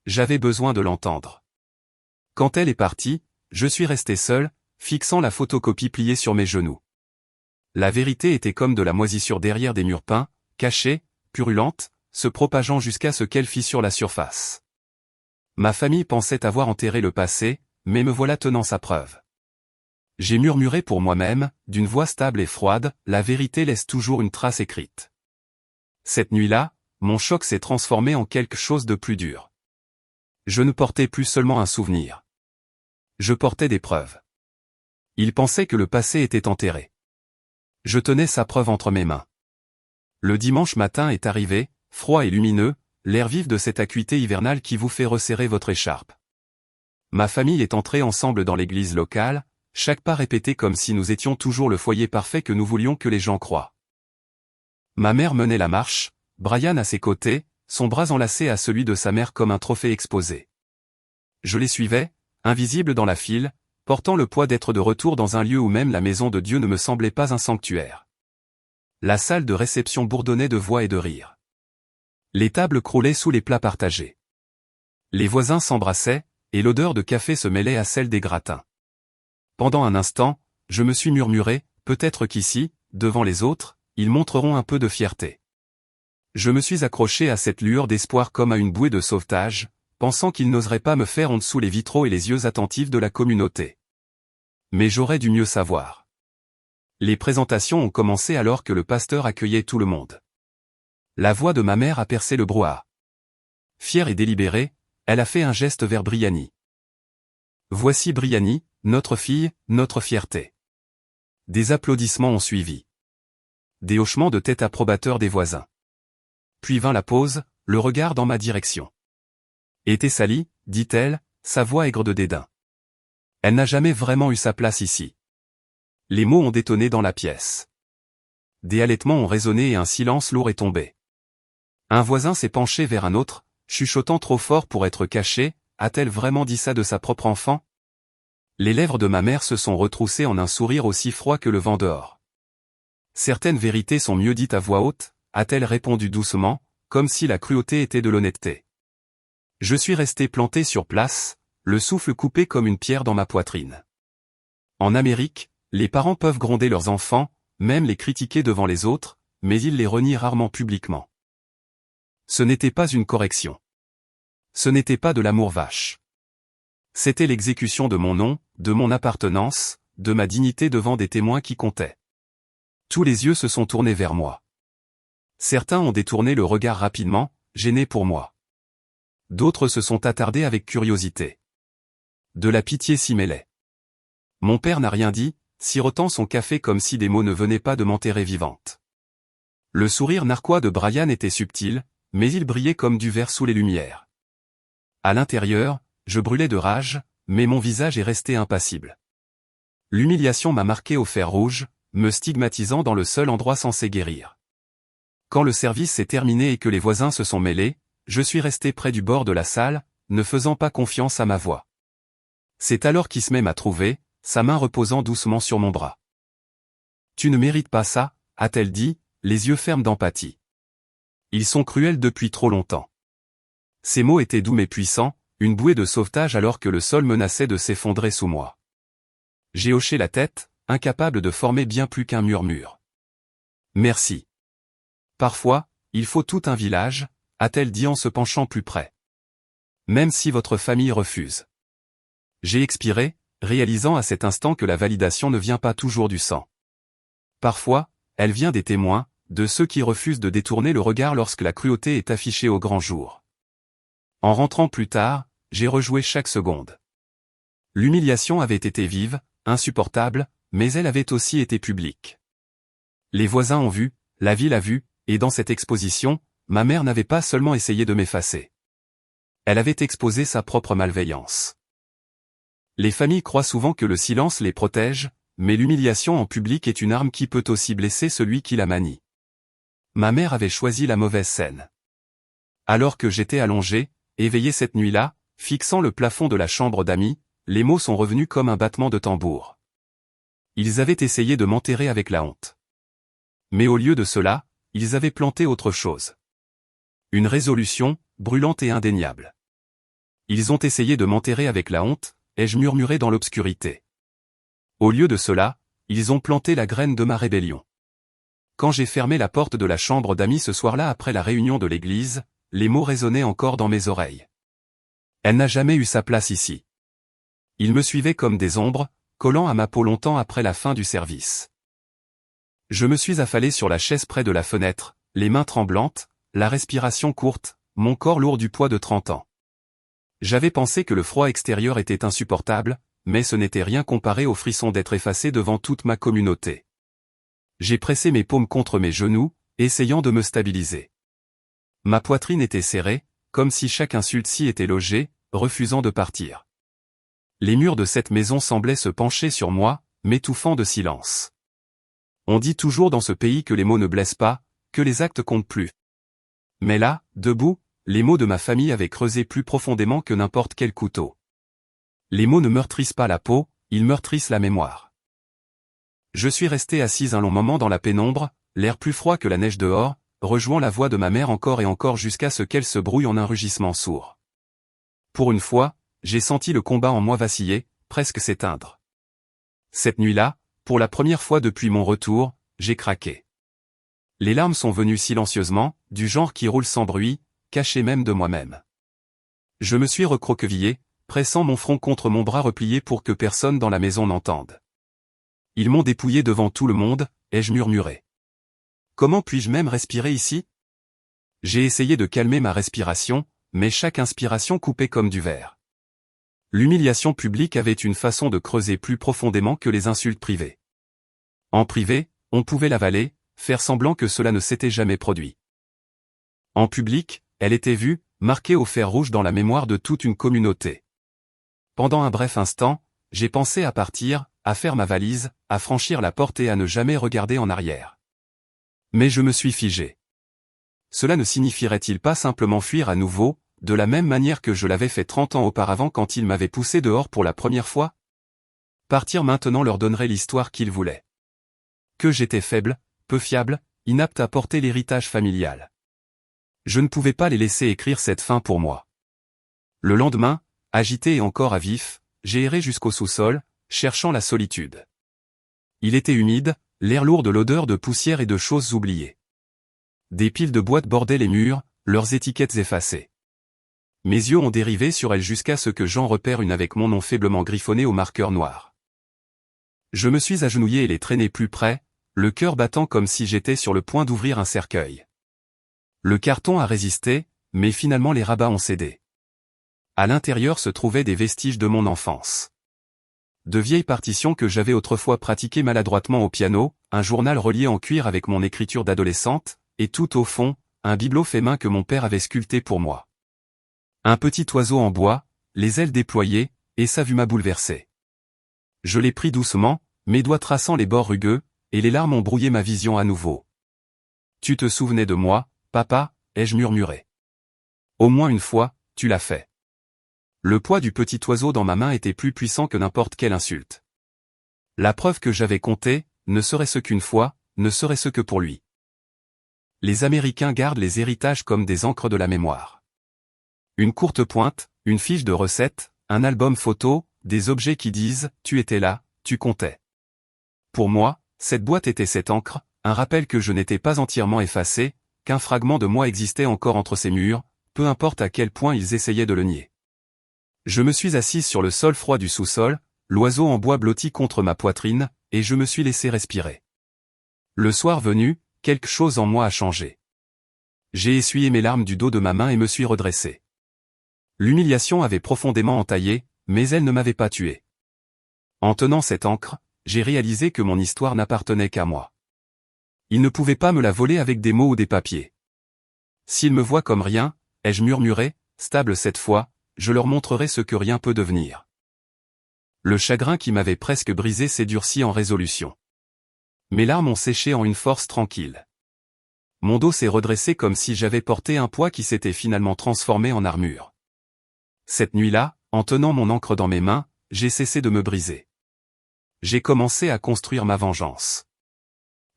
J'avais besoin de l'entendre. Quand elle est partie, je suis resté seul, fixant la photocopie pliée sur mes genoux. La vérité était comme de la moisissure derrière des murs peints, cachée, purulente, se propageant jusqu'à ce qu'elle fît sur la surface. Ma famille pensait avoir enterré le passé, mais me voilà tenant sa preuve. J'ai murmuré pour moi-même, d'une voix stable et froide, la vérité laisse toujours une trace écrite. Cette nuit-là, mon choc s'est transformé en quelque chose de plus dur. Je ne portais plus seulement un souvenir. Je portais des preuves. Il pensait que le passé était enterré. Je tenais sa preuve entre mes mains. Le dimanche matin est arrivé, froid et lumineux, l'air vif de cette acuité hivernale qui vous fait resserrer votre écharpe. Ma famille est entrée ensemble dans l'église locale, chaque pas répété comme si nous étions toujours le foyer parfait que nous voulions que les gens croient. Ma mère menait la marche, Brian à ses côtés, son bras enlacé à celui de sa mère comme un trophée exposé. Je les suivais, invisible dans la file, portant le poids d'être de retour dans un lieu où même la maison de Dieu ne me semblait pas un sanctuaire. La salle de réception bourdonnait de voix et de rires. Les tables croulaient sous les plats partagés. Les voisins s'embrassaient, et l'odeur de café se mêlait à celle des gratins. Pendant un instant, je me suis murmuré, peut-être qu'ici, devant les autres, ils montreront un peu de fierté. Je me suis accroché à cette lueur d'espoir comme à une bouée de sauvetage, pensant qu'ils n'oseraient pas me faire honte sous les vitraux et les yeux attentifs de la communauté. Mais j'aurais dû mieux savoir. Les présentations ont commencé alors que le pasteur accueillait tout le monde. La voix de ma mère a percé le brouhaha. Fière et délibérée, elle a fait un geste vers Brianny. Voici Brianny, notre fille, notre fierté. Des applaudissements ont suivi. Des hochements de tête approbateurs des voisins. Puis vint la pause, le regard dans ma direction. Et Sally, dit-elle, sa voix aigre de dédain. Elle n'a jamais vraiment eu sa place ici. Les mots ont détonné dans la pièce. Des halètements ont résonné et un silence lourd est tombé. Un voisin s'est penché vers un autre, chuchotant trop fort pour être caché, a-t-elle vraiment dit ça de sa propre enfant? Les lèvres de ma mère se sont retroussées en un sourire aussi froid que le vent dehors. Certaines vérités sont mieux dites à voix haute, a-t-elle répondu doucement, comme si la cruauté était de l'honnêteté. Je suis resté planté sur place, le souffle coupé comme une pierre dans ma poitrine. En Amérique, les parents peuvent gronder leurs enfants, même les critiquer devant les autres, mais ils les renient rarement publiquement. Ce n'était pas une correction. Ce n'était pas de l'amour vache. C'était l'exécution de mon nom, de mon appartenance, de ma dignité devant des témoins qui comptaient. Tous les yeux se sont tournés vers moi. Certains ont détourné le regard rapidement, gênés pour moi. D'autres se sont attardés avec curiosité. De la pitié s'y mêlait. Mon père n'a rien dit, sirotant son café comme si des mots ne venaient pas de m'enterrer vivante. Le sourire narquois de Brian était subtil, mais il brillait comme du verre sous les lumières. À l'intérieur, je brûlais de rage, mais mon visage est resté impassible. L'humiliation m'a marqué au fer rouge, me stigmatisant dans le seul endroit censé guérir. Quand le service s'est terminé et que les voisins se sont mêlés, je suis resté près du bord de la salle, ne faisant pas confiance à ma voix. C'est alors qu'Ismé m'a trouvé, sa main reposant doucement sur mon bras. « Tu ne mérites pas ça », a-t-elle dit, les yeux fermes d'empathie. Ils sont cruels depuis trop longtemps. Ces mots étaient doux mais puissants, une bouée de sauvetage alors que le sol menaçait de s'effondrer sous moi. J'ai hoché la tête, incapable de former bien plus qu'un murmure. « Merci. Parfois, il faut tout un village », a-t-elle dit en se penchant plus près. « Même si votre famille refuse. » J'ai expiré, réalisant à cet instant que la validation ne vient pas toujours du sang. Parfois, elle vient des témoins, de ceux qui refusent de détourner le regard lorsque la cruauté est affichée au grand jour. En rentrant plus tard, j'ai rejoué chaque seconde. L'humiliation avait été vive, insupportable, mais elle avait aussi été publique. Les voisins ont vu, la ville a vu, et dans cette exposition, ma mère n'avait pas seulement essayé de m'effacer. Elle avait exposé sa propre malveillance. Les familles croient souvent que le silence les protège, mais l'humiliation en public est une arme qui peut aussi blesser celui qui la manie. Ma mère avait choisi la mauvaise scène. Alors que j'étais allongé, éveillé cette nuit-là, fixant le plafond de la chambre d'amis, les mots sont revenus comme un battement de tambour. Ils avaient essayé de m'enterrer avec la honte. Mais au lieu de cela, ils avaient planté autre chose. Une résolution, brûlante et indéniable. Ils ont essayé de m'enterrer avec la honte, ai-je murmuré dans l'obscurité. Au lieu de cela, ils ont planté la graine de ma rébellion. Quand j'ai fermé la porte de la chambre d'amis ce soir-là après la réunion de l'église, les mots résonnaient encore dans mes oreilles. Elle n'a jamais eu sa place ici. Ils me suivaient comme des ombres, collant à ma peau longtemps après la fin du service. Je me suis affalé sur la chaise près de la fenêtre, les mains tremblantes, la respiration courte, mon corps lourd du poids de 30 ans. J'avais pensé que le froid extérieur était insupportable, mais ce n'était rien comparé au frisson d'être effacé devant toute ma communauté. J'ai pressé mes paumes contre mes genoux, essayant de me stabiliser. Ma poitrine était serrée, comme si chaque insulte s'y était logée, refusant de partir. Les murs de cette maison semblaient se pencher sur moi, m'étouffant de silence. On dit toujours dans ce pays que les mots ne blessent pas, que les actes comptent plus. Mais là, debout, les mots de ma famille avaient creusé plus profondément que n'importe quel couteau. Les mots ne meurtrissent pas la peau, ils meurtrissent la mémoire. Je suis resté assise un long moment dans la pénombre, l'air plus froid que la neige dehors, rejouant la voix de ma mère encore et encore jusqu'à ce qu'elle se brouille en un rugissement sourd. Pour une fois, j'ai senti le combat en moi vaciller, presque s'éteindre. Cette nuit-là, pour la première fois depuis mon retour, j'ai craqué. Les larmes sont venues silencieusement, du genre qui roule sans bruit, caché même de moi-même. Je me suis recroquevillé, pressant mon front contre mon bras replié pour que personne dans la maison n'entende. Ils m'ont dépouillé devant tout le monde, ai-je murmuré. Comment puis-je même respirer ici? J'ai essayé de calmer ma respiration, mais chaque inspiration coupait comme du verre. L'humiliation publique avait une façon de creuser plus profondément que les insultes privées. En privé, on pouvait l'avaler, faire semblant que cela ne s'était jamais produit. En public, elle était vue, marquée au fer rouge dans la mémoire de toute une communauté. Pendant un bref instant, j'ai pensé à partir, à faire ma valise, à franchir la porte et à ne jamais regarder en arrière. Mais je me suis figé. Cela ne signifierait-il pas simplement fuir à nouveau, de la même manière que je l'avais fait 30 ans auparavant quand ils m'avaient poussé dehors pour la première fois? Partir maintenant leur donnerait l'histoire qu'ils voulaient. Que j'étais faible, peu fiable, inapte à porter l'héritage familial. Je ne pouvais pas les laisser écrire cette fin pour moi. Le lendemain, agité et encore à vif, j'ai erré jusqu'au sous-sol, cherchant la solitude. Il était humide, l'air lourd de l'odeur de poussière et de choses oubliées. Des piles de boîtes bordaient les murs, leurs étiquettes effacées. Mes yeux ont dérivé sur elles jusqu'à ce que j'en repère une avec mon nom faiblement griffonné au marqueur noir. Je me suis agenouillé et les traîné plus près, le cœur battant comme si j'étais sur le point d'ouvrir un cercueil. Le carton a résisté, mais finalement les rabats ont cédé. À l'intérieur se trouvaient des vestiges de mon enfance. De vieilles partitions que j'avais autrefois pratiquées maladroitement au piano, un journal relié en cuir avec mon écriture d'adolescente, et tout au fond, un bibelot fait main que mon père avait sculpté pour moi. Un petit oiseau en bois, les ailes déployées, et sa vue m'a bouleversé. Je l'ai pris doucement, mes doigts traçant les bords rugueux, et les larmes ont brouillé ma vision à nouveau. Tu te souvenais de moi, papa, ai-je murmuré. Au moins une fois, tu l'as fait. Le poids du petit oiseau dans ma main était plus puissant que n'importe quelle insulte. La preuve que j'avais compté, ne serait-ce qu'une fois, ne serait-ce que pour lui. Les Américains gardent les héritages comme des encres de la mémoire. Une courte pointe, une fiche de recette, un album photo, des objets qui disent « tu étais là, tu comptais ». Pour moi, cette boîte était cette encre, un rappel que je n'étais pas entièrement effacé, qu'un fragment de moi existait encore entre ces murs, peu importe à quel point ils essayaient de le nier. Je me suis assise sur le sol froid du sous-sol, l'oiseau en bois blotti contre ma poitrine, et je me suis laissé respirer. Le soir venu, quelque chose en moi a changé. J'ai essuyé mes larmes du dos de ma main et me suis redressé. L'humiliation avait profondément entaillé, mais elle ne m'avait pas tué. En tenant cette encre, j'ai réalisé que mon histoire n'appartenait qu'à moi. Ils ne pouvaient pas me la voler avec des mots ou des papiers. S'ils me voient comme rien, ai-je murmuré, stable cette fois, je leur montrerai ce que rien peut devenir. Le chagrin qui m'avait presque brisé s'est durci en résolution. Mes larmes ont séché en une force tranquille. Mon dos s'est redressé comme si j'avais porté un poids qui s'était finalement transformé en armure. Cette nuit-là, en tenant mon encre dans mes mains, j'ai cessé de me briser. J'ai commencé à construire ma vengeance.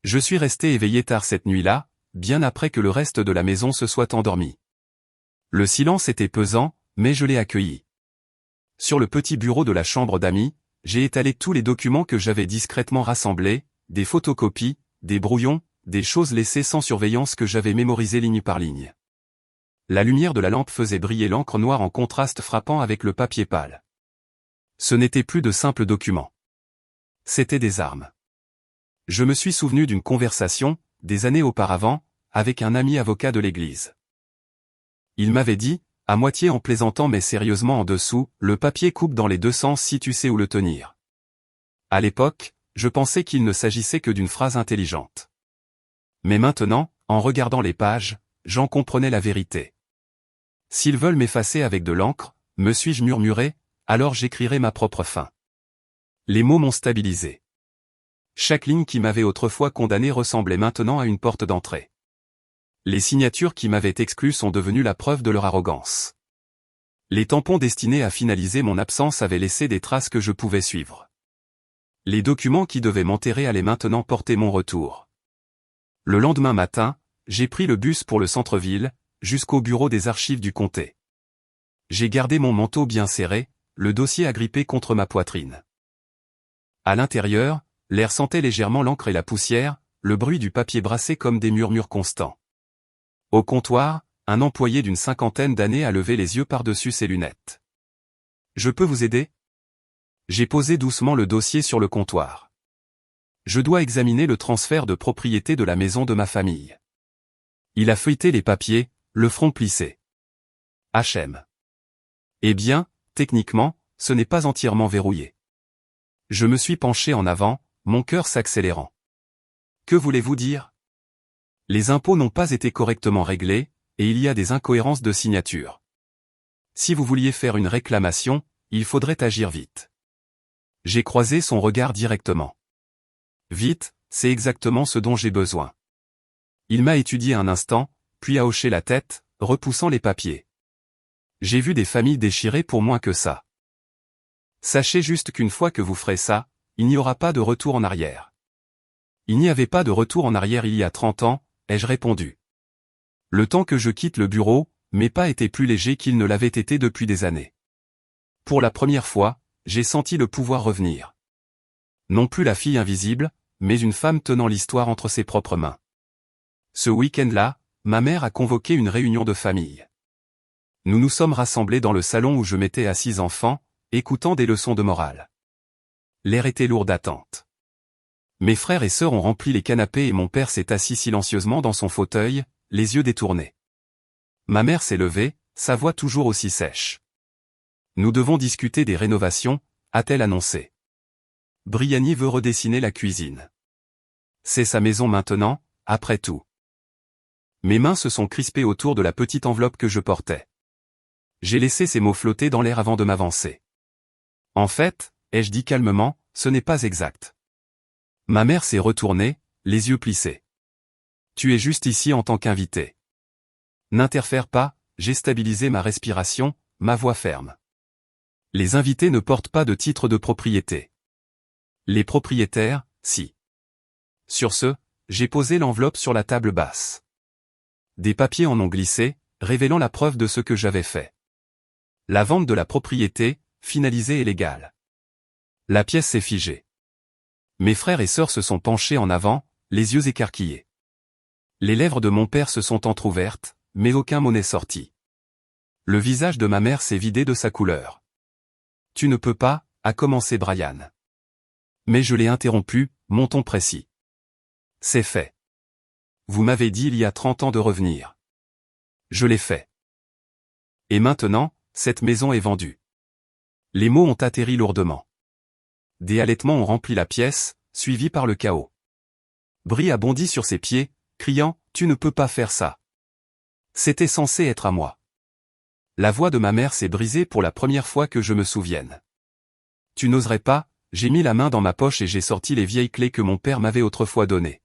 Je suis resté éveillé tard cette nuit-là, bien après que le reste de la maison se soit endormi. Le silence était pesant, mais je l'ai accueilli. Sur le petit bureau de la chambre d'amis, j'ai étalé tous les documents que j'avais discrètement rassemblés, des photocopies, des brouillons, des choses laissées sans surveillance que j'avais mémorisées ligne par ligne. La lumière de la lampe faisait briller l'encre noire en contraste frappant avec le papier pâle. Ce n'était plus de simples documents. C'étaient des armes. Je me suis souvenu d'une conversation, des années auparavant, avec un ami avocat de l'église. Il m'avait dit, à moitié en plaisantant mais sérieusement en dessous, le papier coupe dans les deux sens si tu sais où le tenir. À l'époque, je pensais qu'il ne s'agissait que d'une phrase intelligente. Mais maintenant, en regardant les pages, j'en comprenais la vérité. S'ils veulent m'effacer avec de l'encre, me suis-je murmuré, alors j'écrirai ma propre fin. Les mots m'ont stabilisé. Chaque ligne qui m'avait autrefois condamné ressemblait maintenant à une porte d'entrée. Les signatures qui m'avaient exclu sont devenues la preuve de leur arrogance. Les tampons destinés à finaliser mon absence avaient laissé des traces que je pouvais suivre. Les documents qui devaient m'enterrer allaient maintenant porter mon retour. Le lendemain matin, j'ai pris le bus pour le centre-ville, jusqu'au bureau des archives du comté. J'ai gardé mon manteau bien serré, le dossier agrippé contre ma poitrine. À l'intérieur, l'air sentait légèrement l'encre et la poussière, le bruit du papier brassé comme des murmures constants. Au comptoir, un employé d'une cinquantaine d'années a levé les yeux par-dessus ses lunettes. « Je peux vous aider ?» J'ai posé doucement le dossier sur le comptoir. Je dois examiner le transfert de propriété de la maison de ma famille. Il a feuilleté les papiers, le front plissé. HM. Eh bien, techniquement, ce n'est pas entièrement verrouillé. Je me suis penché en avant, mon cœur s'accélérant. Que voulez-vous dire? Les impôts n'ont pas été correctement réglés, et il y a des incohérences de signature. Si vous vouliez faire une réclamation, il faudrait agir vite. J'ai croisé son regard directement. Vite, c'est exactement ce dont j'ai besoin. Il m'a étudié un instant, puis a hoché la tête, repoussant les papiers. J'ai vu des familles déchirées pour moins que ça. Sachez juste qu'une fois que vous ferez ça, il n'y aura pas de retour en arrière. Il n'y avait pas de retour en arrière il y a 30 ans, ai-je répondu. Le temps que je quitte le bureau, mes pas étaient plus légers qu'ils ne l'avaient été depuis des années. Pour la première fois, j'ai senti le pouvoir revenir. Non plus la fille invisible, mais une femme tenant l'histoire entre ses propres mains. Ce week-end-là, ma mère a convoqué une réunion de famille. Nous nous sommes rassemblés dans le salon où je m'étais assis enfant, écoutant des leçons de morale. L'air était lourd d'attente. Mes frères et sœurs ont rempli les canapés et mon père s'est assis silencieusement dans son fauteuil, les yeux détournés. Ma mère s'est levée, sa voix toujours aussi sèche. Nous devons discuter des rénovations, a-t-elle annoncé. Briani veut redessiner la cuisine. C'est sa maison maintenant, après tout. Mes mains se sont crispées autour de la petite enveloppe que je portais. J'ai laissé ces mots flotter dans l'air avant de m'avancer. En fait, ai-je dit calmement, ce n'est pas exact. Ma mère s'est retournée, les yeux plissés. Tu es juste ici en tant qu'invité. N'interfère pas, j'ai stabilisé ma respiration, ma voix ferme. Les invités ne portent pas de titre de propriété. Les propriétaires, si. Sur ce, j'ai posé l'enveloppe sur la table basse. Des papiers en ont glissé, révélant la preuve de ce que j'avais fait. La vente de la propriété, finalisée et légale. La pièce s'est figée. Mes frères et sœurs se sont penchés en avant, les yeux écarquillés. Les lèvres de mon père se sont entr'ouvertes, mais aucun mot n'est sorti. Le visage de ma mère s'est vidé de sa couleur. Tu ne peux pas, a commencé Brian. Mais je l'ai interrompu, mon ton précis. C'est fait. Vous m'avez dit il y a 30 ans de revenir. Je l'ai fait. Et maintenant, cette maison est vendue. Les mots ont atterri lourdement. Des halètements ont rempli la pièce, suivis par le chaos. Bri a bondi sur ses pieds, criant « Tu ne peux pas faire ça !» C'était censé être à moi. La voix de ma mère s'est brisée pour la première fois que je me souvienne. Tu n'oserais pas, j'ai mis la main dans ma poche et j'ai sorti les vieilles clés que mon père m'avait autrefois données.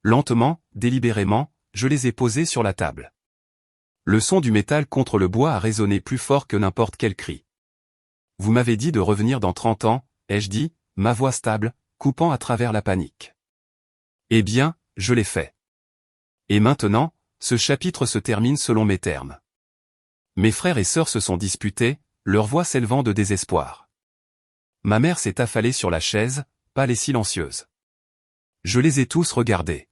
Lentement, délibérément, je les ai posées sur la table. Le son du métal contre le bois a résonné plus fort que n'importe quel cri. Vous m'avez dit de revenir dans 30 ans, ai-je dit, ma voix stable, coupant à travers la panique. Eh bien, je l'ai fait. Et maintenant, ce chapitre se termine selon mes termes. Mes frères et sœurs se sont disputés, leur voix s'élevant de désespoir. Ma mère s'est affalée sur la chaise, pâle et silencieuse. Je les ai tous regardés.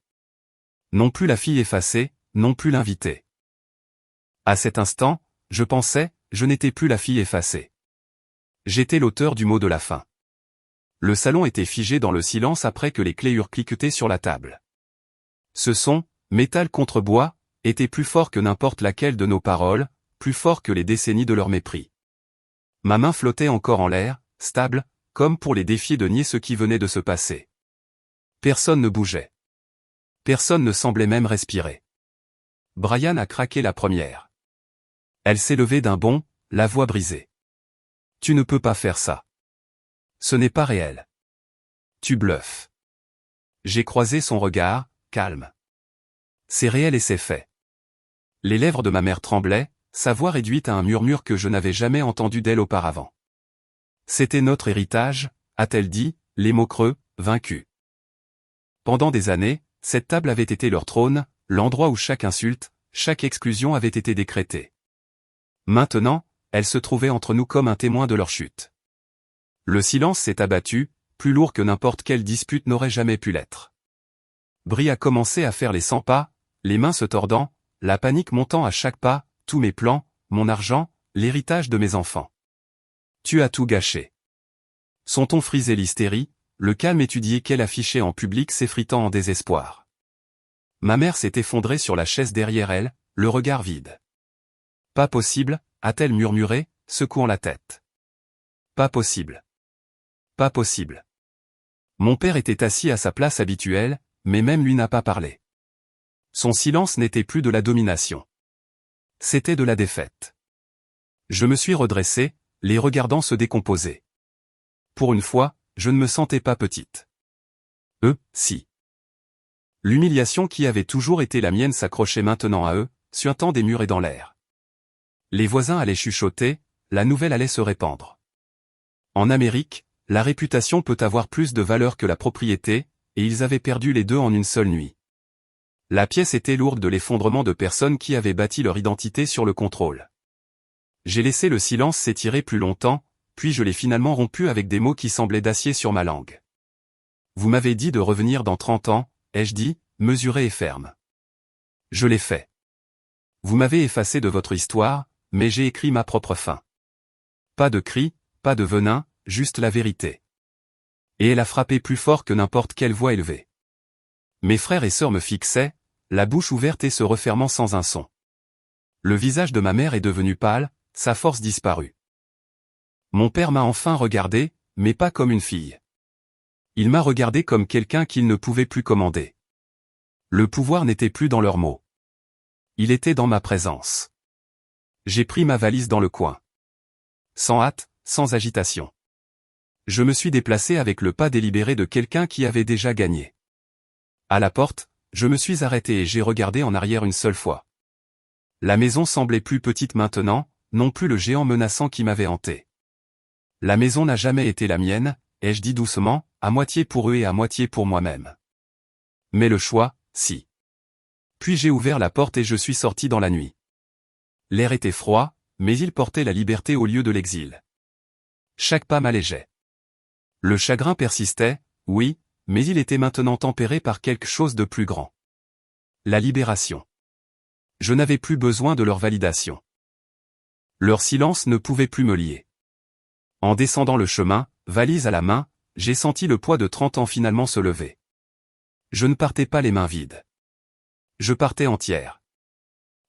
Non plus la fille effacée, non plus l'invité. À cet instant, je pensais, je n'étais plus la fille effacée. J'étais l'auteur du mot de la fin. Le salon était figé dans le silence après que les clés eurent cliqueté sur la table. Ce son, métal contre bois, était plus fort que n'importe laquelle de nos paroles, plus fort que les décennies de leur mépris. Ma main flottait encore en l'air, stable, comme pour les défier de nier ce qui venait de se passer. Personne ne bougeait. Personne ne semblait même respirer. Brian a craqué la première. Elle s'est levée d'un bond, la voix brisée. Tu ne peux pas faire ça. Ce n'est pas réel. Tu bluffes. J'ai croisé son regard, calme. C'est réel et c'est fait. Les lèvres de ma mère tremblaient, sa voix réduite à un murmure que je n'avais jamais entendu d'elle auparavant. C'était notre héritage, a-t-elle dit, les mots creux, vaincus. Pendant des années, cette table avait été leur trône, l'endroit où chaque insulte, chaque exclusion avait été décrétée. Maintenant, elle se trouvait entre nous comme un témoin de leur chute. Le silence s'est abattu, plus lourd que n'importe quelle dispute n'aurait jamais pu l'être. Bri a commencé à faire les 100 pas, les mains se tordant, la panique montant à chaque pas, tous mes plans, mon argent, l'héritage de mes enfants. Tu as tout gâché. Son ton frisait l'hystérie, le calme étudié qu'elle affichait en public s'effritant en désespoir. Ma mère s'est effondrée sur la chaise derrière elle, le regard vide. Pas possible, a-t-elle murmuré, secouant la tête. Pas possible. Pas possible. Mon père était assis à sa place habituelle, mais même lui n'a pas parlé. Son silence n'était plus de la domination. C'était de la défaite. Je me suis redressé, les regardant se décomposer. Pour une fois, je ne me sentais pas petite. Si. L'humiliation qui avait toujours été la mienne s'accrochait maintenant à eux, suintant des murs et dans l'air. Les voisins allaient chuchoter, la nouvelle allait se répandre. En Amérique, la réputation peut avoir plus de valeur que la propriété, et ils avaient perdu les deux en une seule nuit. La pièce était lourde de l'effondrement de personnes qui avaient bâti leur identité sur le contrôle. J'ai laissé le silence s'étirer plus longtemps, puis je l'ai finalement rompu avec des mots qui semblaient d'acier sur ma langue. Vous m'avez dit de revenir dans 30 ans, ai-je dit, mesuré et ferme. Je l'ai fait. Vous m'avez effacé de votre histoire, mais j'ai écrit ma propre fin. Pas de cris, pas de venin, juste la vérité. Et elle a frappé plus fort que n'importe quelle voix élevée. Mes frères et sœurs me fixaient, la bouche ouverte et se refermant sans un son. Le visage de ma mère est devenu pâle, sa force disparue. Mon père m'a enfin regardé, mais pas comme une fille. Il m'a regardé comme quelqu'un qu'il ne pouvait plus commander. Le pouvoir n'était plus dans leurs mots. Il était dans ma présence. J'ai pris ma valise dans le coin. Sans hâte, sans agitation. Je me suis déplacé avec le pas délibéré de quelqu'un qui avait déjà gagné. À la porte, je me suis arrêté et j'ai regardé en arrière une seule fois. La maison semblait plus petite maintenant, non plus le géant menaçant qui m'avait hanté. La maison n'a jamais été la mienne, ai-je dit doucement, à moitié pour eux et à moitié pour moi-même. Mais le choix, si. Puis j'ai ouvert la porte et je suis sorti dans la nuit. L'air était froid, mais il portait la liberté au lieu de l'exil. Chaque pas m'allégeait. Le chagrin persistait, oui, mais il était maintenant tempéré par quelque chose de plus grand. La libération. Je n'avais plus besoin de leur validation. Leur silence ne pouvait plus me lier. En descendant le chemin, valise à la main, j'ai senti le poids de 30 ans finalement se lever. Je ne partais pas les mains vides. Je partais entière.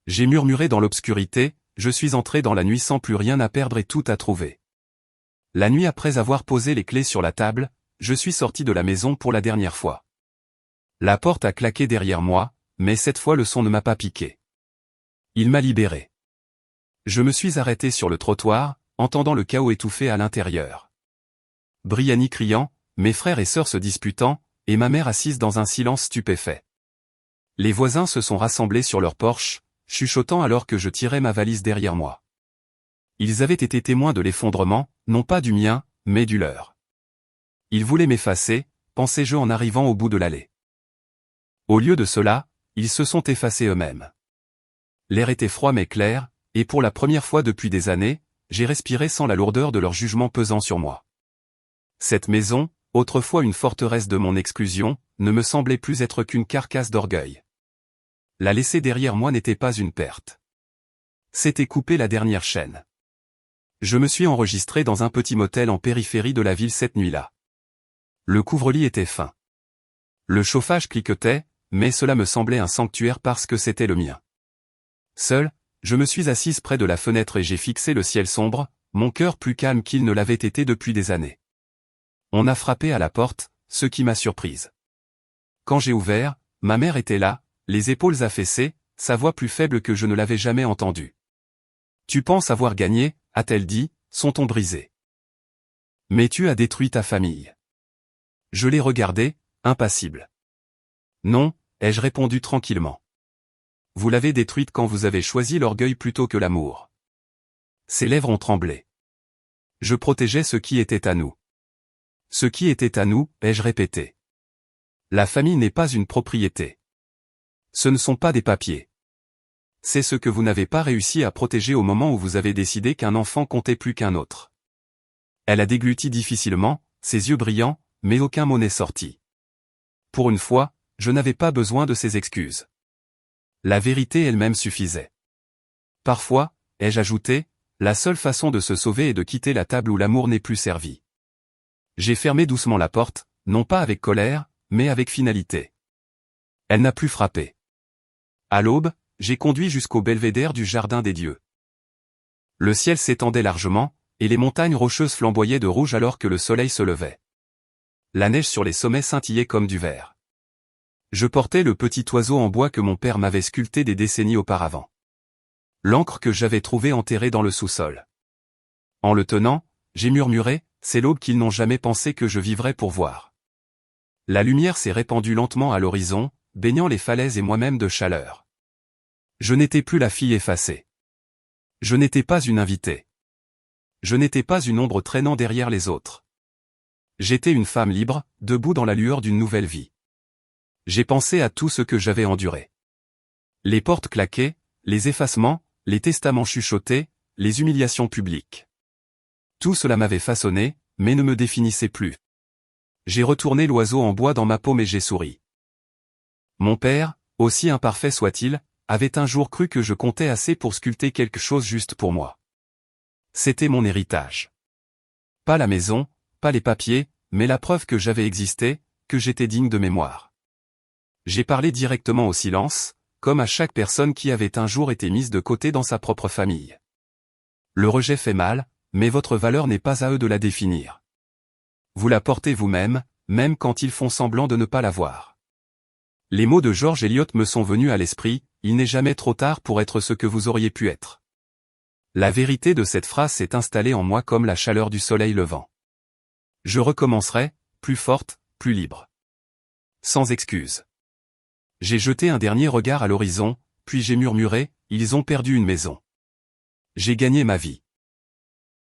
J'ai murmuré dans l'obscurité, je suis entré dans la nuit sans plus rien à perdre et tout à trouver. La nuit après avoir posé les clés sur la table, je suis sorti de la maison pour la dernière fois. La porte a claqué derrière moi, mais cette fois le son ne m'a pas piqué. Il m'a libéré. Je me suis arrêté sur le trottoir, entendant le chaos étouffé à l'intérieur. Briani criant, mes frères et sœurs se disputant, et ma mère assise dans un silence stupéfait. Les voisins se sont rassemblés sur leur porche, chuchotant alors que je tirais ma valise derrière moi. Ils avaient été témoins de l'effondrement, non pas du mien, mais du leur. Ils voulaient m'effacer, pensais-je en arrivant au bout de l'allée. Au lieu de cela, ils se sont effacés eux-mêmes. L'air était froid mais clair, et pour la première fois depuis des années, j'ai respiré sans la lourdeur de leur jugement pesant sur moi. Cette maison, autrefois une forteresse de mon exclusion, ne me semblait plus être qu'une carcasse d'orgueil. La laisser derrière moi n'était pas une perte. C'était couper la dernière chaîne. Je me suis enregistré dans un petit motel en périphérie de la ville cette nuit-là. Le couvre-lit était fin. Le chauffage cliquetait, mais cela me semblait un sanctuaire parce que c'était le mien. Seul, je me suis assise près de la fenêtre et j'ai fixé le ciel sombre, mon cœur plus calme qu'il ne l'avait été depuis des années. On a frappé à la porte, ce qui m'a surprise. Quand j'ai ouvert, ma mère était là, les épaules affaissées, sa voix plus faible que je ne l'avais jamais entendue. « Tu penses avoir gagné » a-t-elle dit, son ton brisé. « Mais tu as détruit ta famille. » Je l'ai regardé, impassible. « Non » ai-je répondu tranquillement. « Vous l'avez détruite quand vous avez choisi l'orgueil plutôt que l'amour. » Ses lèvres ont tremblé. Je protégeais ce qui était à nous. Ce qui était à nous, ai-je répété. La famille n'est pas une propriété. Ce ne sont pas des papiers. C'est ce que vous n'avez pas réussi à protéger au moment où vous avez décidé qu'un enfant comptait plus qu'un autre. Elle a dégluti difficilement, ses yeux brillants, mais aucun mot n'est sorti. Pour une fois, je n'avais pas besoin de ses excuses. La vérité elle-même suffisait. Parfois, ai-je ajouté, la seule façon de se sauver est de quitter la table où l'amour n'est plus servi. J'ai fermé doucement la porte, non pas avec colère, mais avec finalité. Elle n'a plus frappé. À l'aube, j'ai conduit jusqu'au belvédère du Jardin des Dieux. Le ciel s'étendait largement, et les montagnes rocheuses flamboyaient de rouge alors que le soleil se levait. La neige sur les sommets scintillait comme du verre. Je portais le petit oiseau en bois que mon père m'avait sculpté des décennies auparavant. L'encre que j'avais trouvée enterrée dans le sous-sol. En le tenant, j'ai murmuré, c'est l'aube qu'ils n'ont jamais pensé que je vivrais pour voir. La lumière s'est répandue lentement à l'horizon, baignant les falaises et moi-même de chaleur. Je n'étais plus la fille effacée. Je n'étais pas une invitée. Je n'étais pas une ombre traînant derrière les autres. J'étais une femme libre, debout dans la lueur d'une nouvelle vie. J'ai pensé à tout ce que j'avais enduré. Les portes claquées, les effacements, les testaments chuchotés, les humiliations publiques. Tout cela m'avait façonné, mais ne me définissait plus. J'ai retourné l'oiseau en bois dans ma paume et j'ai souri. Mon père, aussi imparfait soit-il, avait un jour cru que je comptais assez pour sculpter quelque chose juste pour moi. C'était mon héritage. Pas la maison, pas les papiers, mais la preuve que j'avais existé, que j'étais digne de mémoire. J'ai parlé directement au silence, comme à chaque personne qui avait un jour été mise de côté dans sa propre famille. Le rejet fait mal, mais votre valeur n'est pas à eux de la définir. Vous la portez vous-même, même quand ils font semblant de ne pas la voir. Les mots de George Eliot me sont venus à l'esprit, il n'est jamais trop tard pour être ce que vous auriez pu être. La vérité de cette phrase s'est installée en moi comme la chaleur du soleil levant. Je recommencerai, plus forte, plus libre. Sans excuse. J'ai jeté un dernier regard à l'horizon, puis j'ai murmuré, ils ont perdu une maison. J'ai gagné ma vie.